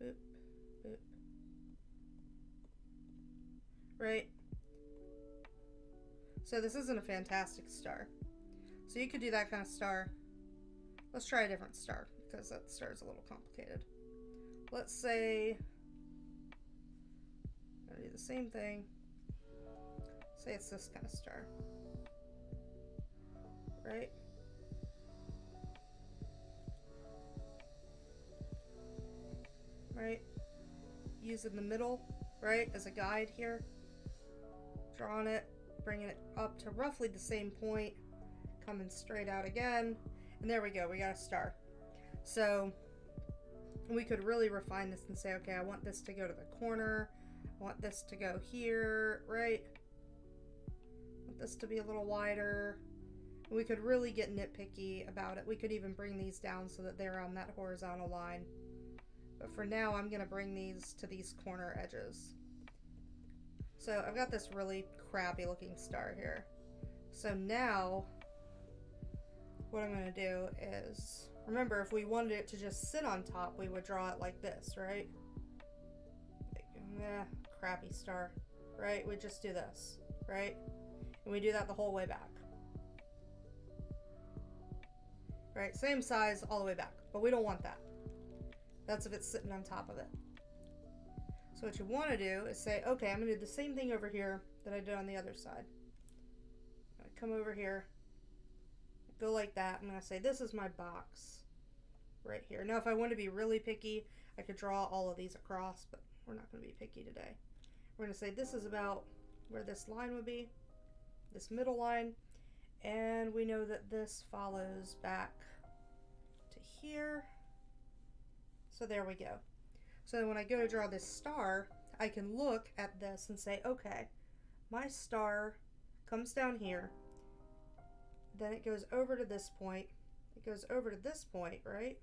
S2: boop, boop. Right? So this isn't a fantastic star. So you could do that kind of star. Let's try a different star, because that star is a little complicated. Let's say, I'm gonna do the same thing. Say it's this kind of star. Right? Right? Using the middle, right, as a guide here. Drawing it, bringing it up to roughly the same point, coming straight out again, and there we go, we got a star. So we could really refine this and say, okay, I want this to go to the corner, I want this to go here, right? I want this to be a little wider. We could really get nitpicky about it. We could even bring these down so that they're on that horizontal line. But for now, I'm gonna bring these to these corner edges. So I've got this really crappy looking star here. So now, what I'm gonna do is, remember, if we wanted it to just sit on top, we would draw it like this, right? Like, crappy star, right? We just do this, right? And we do that the whole way back. Right, same size all the way back, but we don't want that. That's if it's sitting on top of it. So what you want to do is say, okay, I'm going to do the same thing over here that I did on the other side. I'm going to come over here, go like that. I'm going to say, this is my box right here. Now, if I want to be really picky, I could draw all of these across, but we're not going to be picky today. We're going to say this is about where this line would be, this middle line, and we know that this follows back to here. So there we go. So when I go to draw this star, I can look at this and say, okay, my star comes down here, then it goes over to this point, it goes over to this point, right?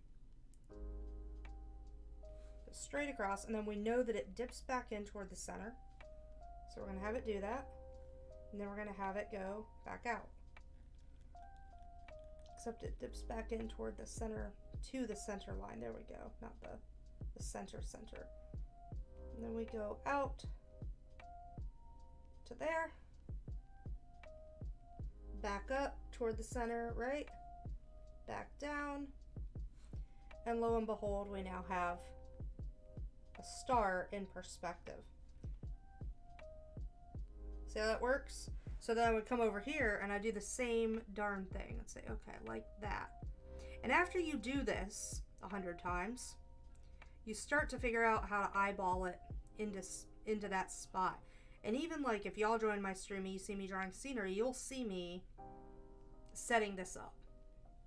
S2: Goes straight across, and then we know that it dips back in toward the center. So we're going to have it do that, and then we're going to have it go back out. Except it dips back in toward the center, to the center line. There we go, not the center. And then we go out to there, back up toward the center, right? Back down, and lo and behold, we now have a star in perspective. See how that works? So then I would come over here and I do the same darn thing and say, okay, like that. And after you do this 100 times, you start to figure out how to eyeball it into that spot. And even like if y'all join my stream and you see me drawing scenery, you'll see me setting this up,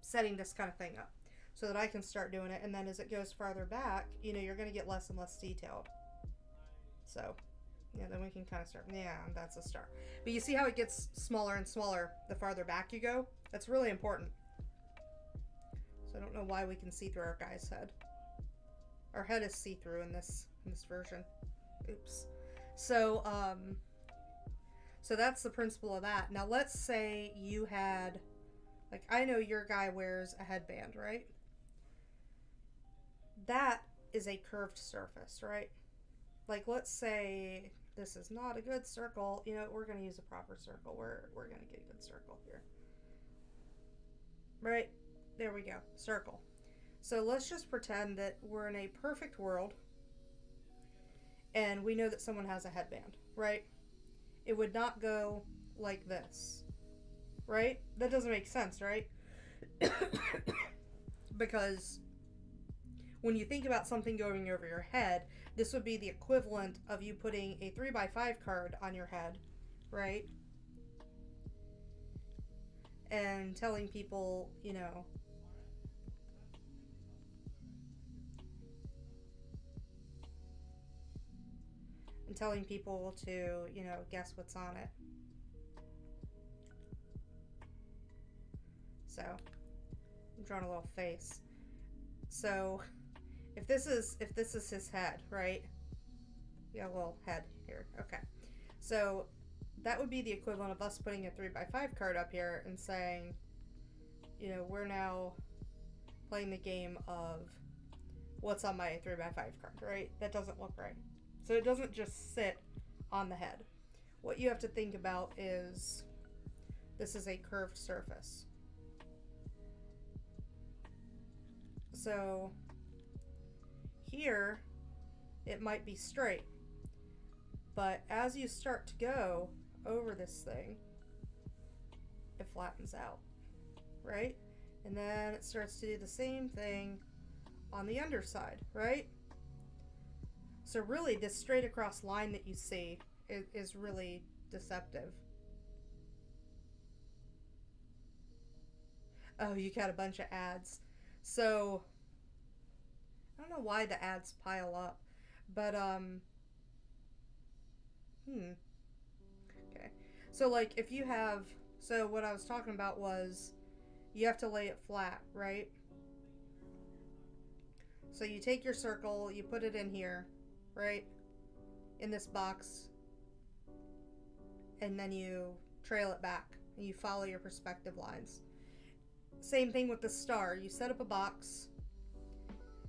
S2: setting this kind of thing up so that I can start doing it. And then as it goes farther back, you know, you're going to get less and less detailed. So yeah, then we can kind of start, yeah, that's a star. But you see how it gets smaller and smaller the farther back you go? That's really important. So I don't know why we can see through our guy's head. Our head is see-through in this version. Oops. So, so that's the principle of that. Now let's say you had, like, I know your guy wears a headband, right? That is a curved surface, right? Like, let's say this is not a good circle. You know, we're going to use a proper circle. We're going to get a good circle here. Right? There we go. Circle. So let's just pretend that we're in a perfect world and we know that someone has a headband, right? It would not go like this, right? That doesn't make sense, right? Because when you think about something going over your head, this would be the equivalent of you putting a 3x5 card on your head, right? And telling people, you know, telling people to, you know, guess what's on it. So, I'm drawing a little face. So, if this is his head, right? We got a little head here. Okay. So, that would be the equivalent of us putting a 3x5 card up here and saying, you know, we're now playing the game of what's on my 3x5 card, right? That doesn't look right. So it doesn't just sit on the head. What you have to think about is this is a curved surface. So here it might be straight, but as you start to go over this thing, it flattens out, right? And then it starts to do the same thing on the underside, right? So really, this straight across line that you see is really deceptive. Oh, you got a bunch of ads. So, I don't know why the ads pile up, but, okay. So, like, if you have, so what I was talking about was, you have to lay it flat, right? So you take your circle, you put it in here, right, in this box, and then you trail it back and you follow your perspective lines. Same thing with the star. You set up a box,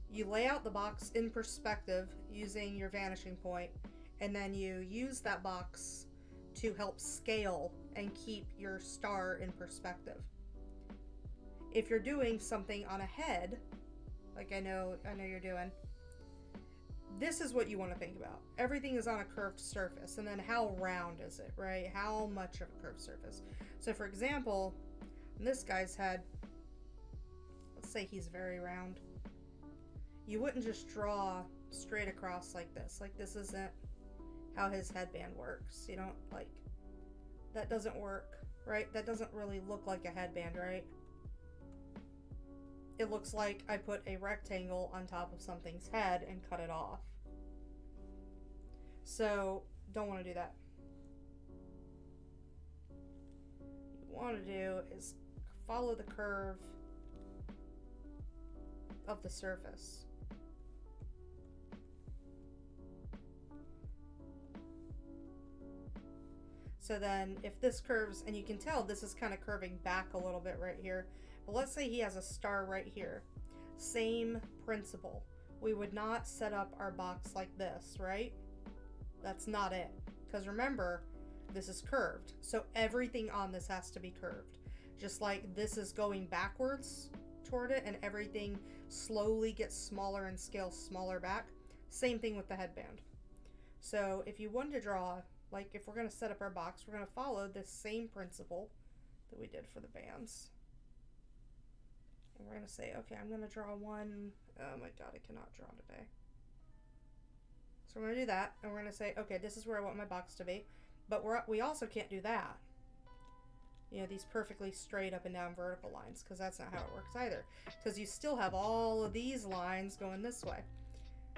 S2: you lay out the box in perspective using your vanishing point, and then you use that box to help scale and keep your star in perspective. If you're doing something on a head, like I know you're doing, this is what you want to think about. Everything is on a curved surface, and then how round is it, right? How much of a curved surface? So for example, on this guy's head, let's say he's very round. You wouldn't just draw straight across like this. Like, this isn't how his headband works. You don't, like, that doesn't work, right? That doesn't really look like a headband, right? It looks like I put a rectangle on top of something's head and cut it off. So, don't want to do that. What you want to do is follow the curve of the surface. So then if this curves, and you can tell this is kind of curving back a little bit right here, but let's say he has a star right here. Same principle. We would not set up our box like this, right? That's not it. Because remember, this is curved. So everything on this has to be curved. Just like this is going backwards toward it and everything slowly gets smaller and scales smaller back. Same thing with the headband. So if you want to draw, like if we're going to set up our box, we're going to follow this same principle that we did for the bands. And we're going to say, okay, I'm going to draw one. Oh my god, I cannot draw today. So we're going to do that, and we're going to say, okay, this is where I want my box to be. But we also can't do that. You know, these perfectly straight up and down vertical lines, because that's not how it works either. Because you still have all of these lines going this way.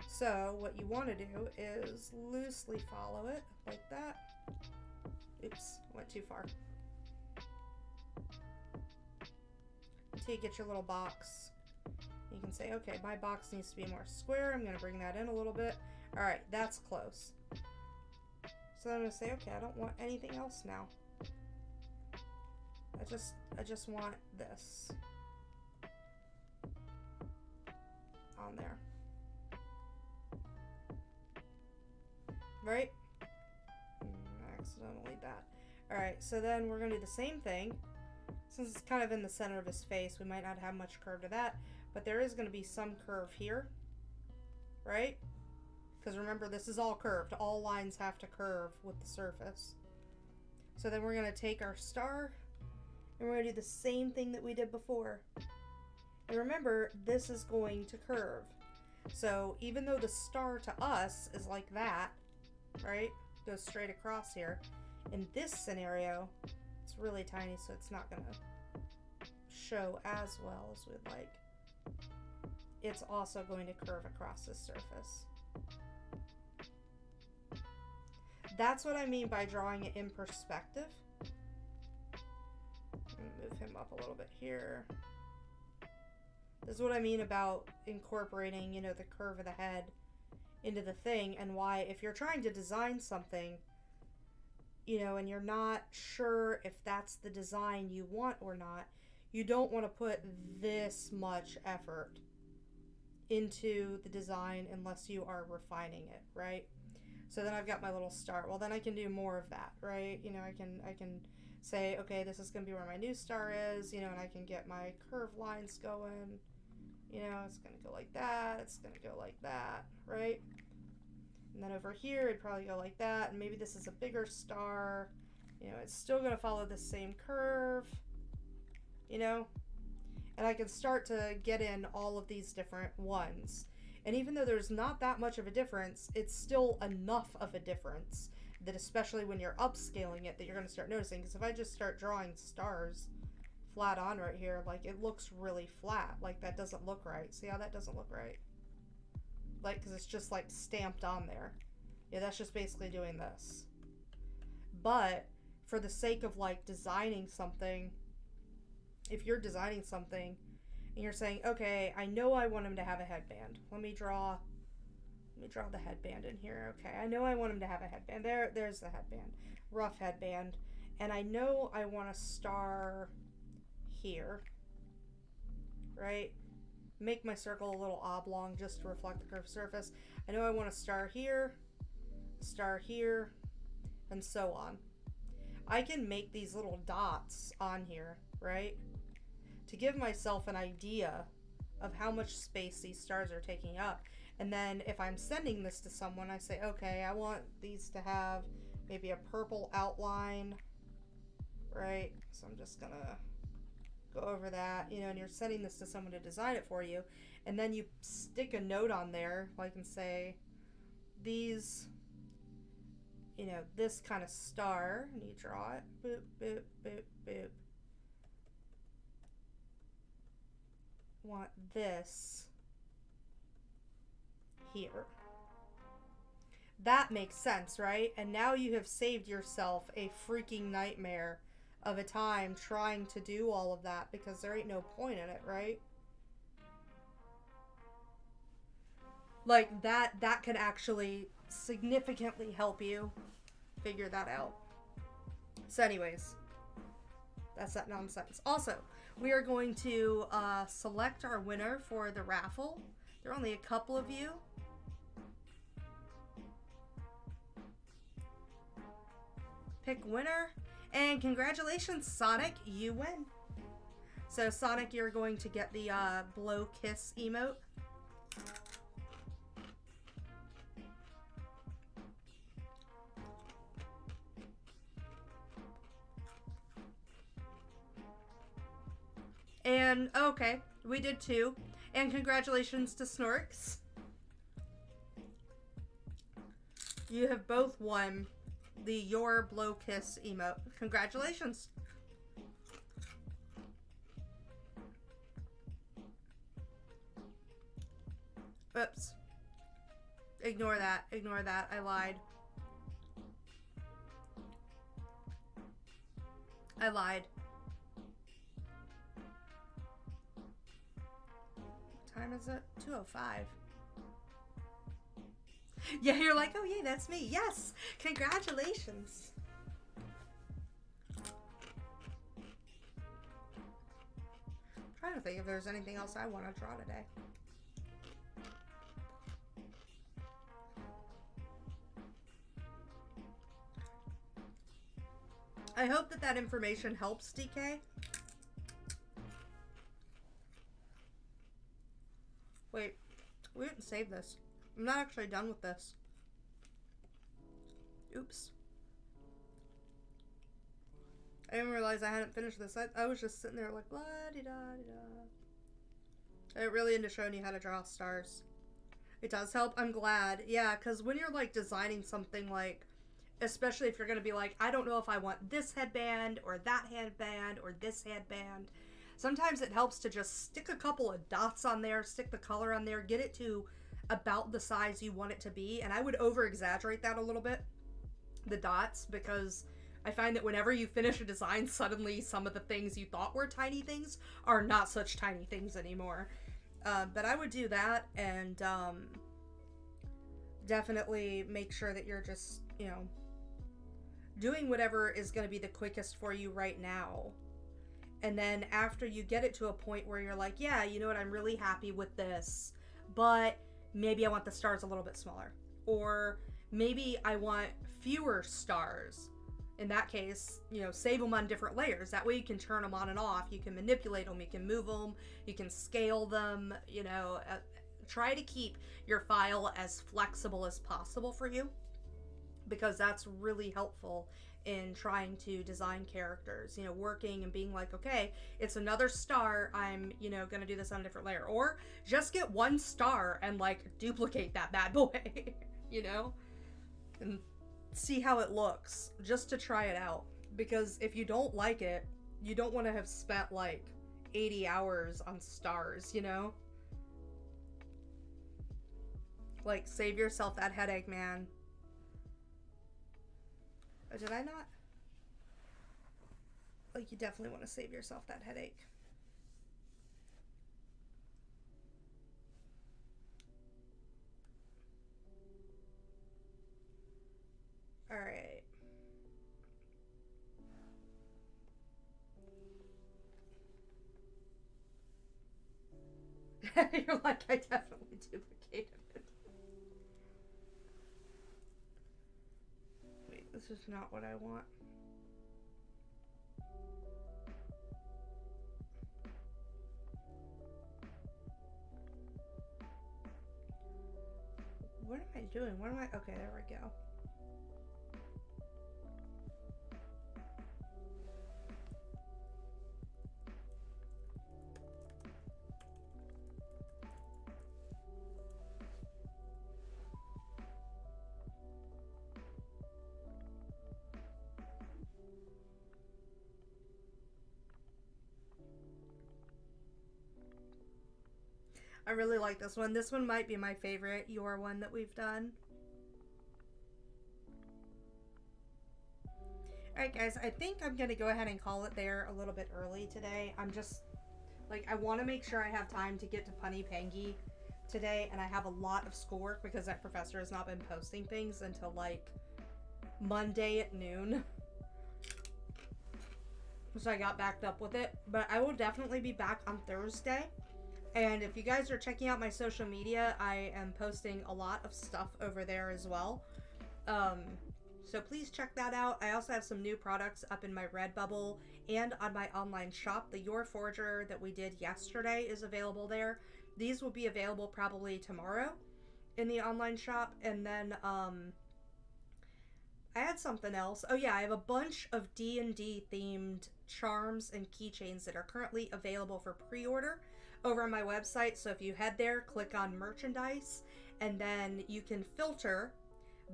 S2: So what you want to do is loosely follow it like that. Oops, went too far. Until you get your little box. You can say, okay, my box needs to be more square. I'm going to bring that in a little bit. All right, that's close. So I'm going to say, okay, I don't want anything else now. I just want this on there. Right? Accidentally that. All right, so then we're going to do the same thing. Since it's kind of in the center of his face, we might not have much curve to that, but there is going to be some curve here, right? Because remember, this is all curved. All lines have to curve with the surface. So then we're going to take our star, and we're going to do the same thing that we did before. And remember, this is going to curve. So even though the star to us is like that, right? Goes straight across here. In this scenario, it's really tiny, so it's not going to show as well as we'd like. It's also going to curve across the surface. That's what I mean by drawing it in perspective. Move him up a little bit here. This is what I mean about incorporating, you know, the curve of the head into the thing, and why if you're trying to design something, you know, and you're not sure if that's the design you want or not, you don't want to put this much effort into the design unless you are refining it, right? So then I've got my little star. Well, then I can do more of that, right? You know, I can say, okay, this is going to be where my new star is, you know, and I can get my curve lines going. You know, it's going to go like that. It's going to go like that, right? And then over here, it'd probably go like that. And maybe this is a bigger star. You know, it's still going to follow the same curve, you know? And I can start to get in all of these different ones. And even though there's not that much of a difference, it's still enough of a difference that especially when you're upscaling it, that you're going to start noticing. Because if I just start drawing stars flat on right here, like, it looks really flat. Like, that doesn't look right. See how that doesn't look right? Like, because it's just like stamped on there. Yeah, that's just basically doing this. But for the sake of like designing something, if you're designing something and you're saying, okay, I know I want him to have a headband. Let me draw the headband in here. Okay, I know I want him to have a headband. There's the headband. Rough headband. And I know I want a star here. Right? Make my circle a little oblong just to reflect the curved surface. I know I want a star here, and so on. I can make these little dots on here, right? To give myself an idea of how much space these stars are taking up. And then if I'm sending this to someone, I say, okay, I want these to have maybe a purple outline, right? So I'm just gonna go over that, you know, and you're sending this to someone to design it for you, and then you stick a note on there, like, and say, these, you know, this kind of star, and you draw it, boop, boop, boop, boop. Want this here. That makes sense, right? And now you have saved yourself a freaking nightmare of a time trying to do all of that because there ain't no point in it, right? Like that can actually significantly help you figure that out. So anyways, that's that nonsense. Also, we are going to select our winner for the raffle. There are only a couple of you. Pick winner. And congratulations, Sonic, you win. So Sonic, you're going to get the blow kiss emote. And okay, we did too. And congratulations to Snorks. You have both won the Yor blow kiss emote. Congratulations. Oops. Ignore that. Ignore that. I lied. I lied. What time is it? 2:05. Yeah, you're like, oh yeah, that's me. Yes! Congratulations. I'm trying to think if there's anything else I want to draw today. I hope that that information helps, DK. Wait, we didn't save this. I'm not actually done with this. Oops. I didn't realize I hadn't finished this. I was just sitting there like, la-di-da-di-da. I get really into showing you how to draw stars. It does help. I'm glad. Yeah, because when you're like designing something like, especially if you're going to be like, I don't know if I want this headband or that headband or this headband. Sometimes it helps to just stick a couple of dots on there, stick the color on there, get it to about the size you want it to be. And I would over exaggerate that a little bit, the dots, because I find that whenever you finish a design, suddenly some of the things you thought were tiny things are not such tiny things anymore. But I would do that and definitely make sure that you're just, you know, doing whatever is going to be the quickest for you right now. And then after you get it to a point where you're like, yeah, you know what, I'm really happy with this, but maybe I want the stars a little bit smaller. Or maybe I want fewer stars. In that case, you know, save them on different layers. That way you can turn them on and off. You can manipulate them. You can move them. You can scale them. You know, try to keep your file as flexible as possible for you, because that's really helpful in trying to design characters, you know, working and being like, okay, it's another star, I'm, you know, gonna do this on a different layer. Or just get one star and like duplicate that bad boy, you know, and see how it looks, just to try it out. Because if you don't like it, you don't want to have spent like 80 hours on stars, you know? Like, save yourself that headache, man. Or did I not? Like, you definitely want to save yourself that headache. Alright. You're like, I definitely duplicated it. Wait, this is not what I want. What am I doing? What am I? Okay, there we go. I really like this one. This one might be my favorite Yor one that we've done. Alright guys, I think I'm going to go ahead and call it there a little bit early today. I'm just, like, I want to make sure I have time to get to Punny Pangy today, and I have a lot of schoolwork because that professor has not been posting things until, like, Monday at noon. So I got backed up with it. But I will definitely be back on Thursday. And if you guys are checking out my social media, I am posting a lot of stuff over there as well. So please check that out. I also have some new products up in my Redbubble and on my online shop. The Yor Forger that we did yesterday is available there. These will be available probably tomorrow in the online shop. And then I had something else. Oh yeah, I have a bunch of D&D themed charms and keychains that are currently available for pre-order over on my website. So if you head there, click on merchandise, and then you can filter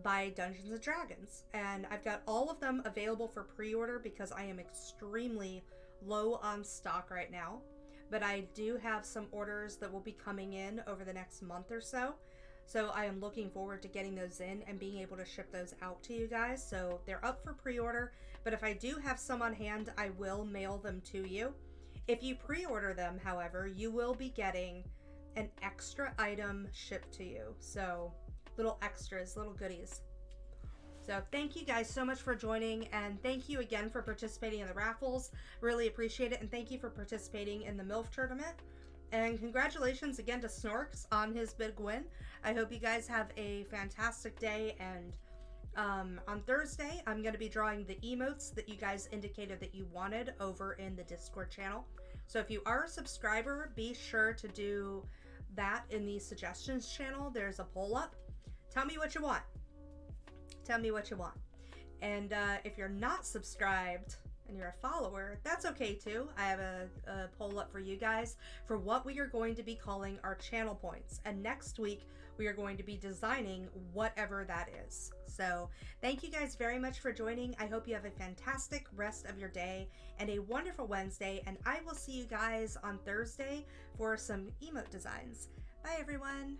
S2: by Dungeons and Dragons. And I've got all of them available for pre-order because I am extremely low on stock right now. But I do have some orders that will be coming in over the next month or so. So I am looking forward to getting those in and being able to ship those out to you guys. So they're up for pre-order, but if I do have some on hand, I will mail them to you. If you pre-order them, however, you will be getting an extra item shipped to you. So little extras, little goodies. So thank you guys so much for joining, and thank you again for participating in the raffles. Really appreciate it, and thank you for participating in the MILF tournament. And congratulations again to Snorks on his big win. I hope you guys have a fantastic day, and on Thursday, I'm going to be drawing the emotes that you guys indicated that you wanted over in the Discord channel. So if you are a subscriber, be sure to do that in the suggestions channel. There's a poll up. Tell me what you want. Tell me what you want. And if you're not subscribed and you're a follower, that's okay too. I have a poll up for you guys for what we are going to be calling our channel points. And next week, we are going to be designing whatever that is. So thank you guys very much for joining. I hope you have a fantastic rest of your day and a wonderful Wednesday. And I will see you guys on Thursday for some emote designs. Bye, everyone.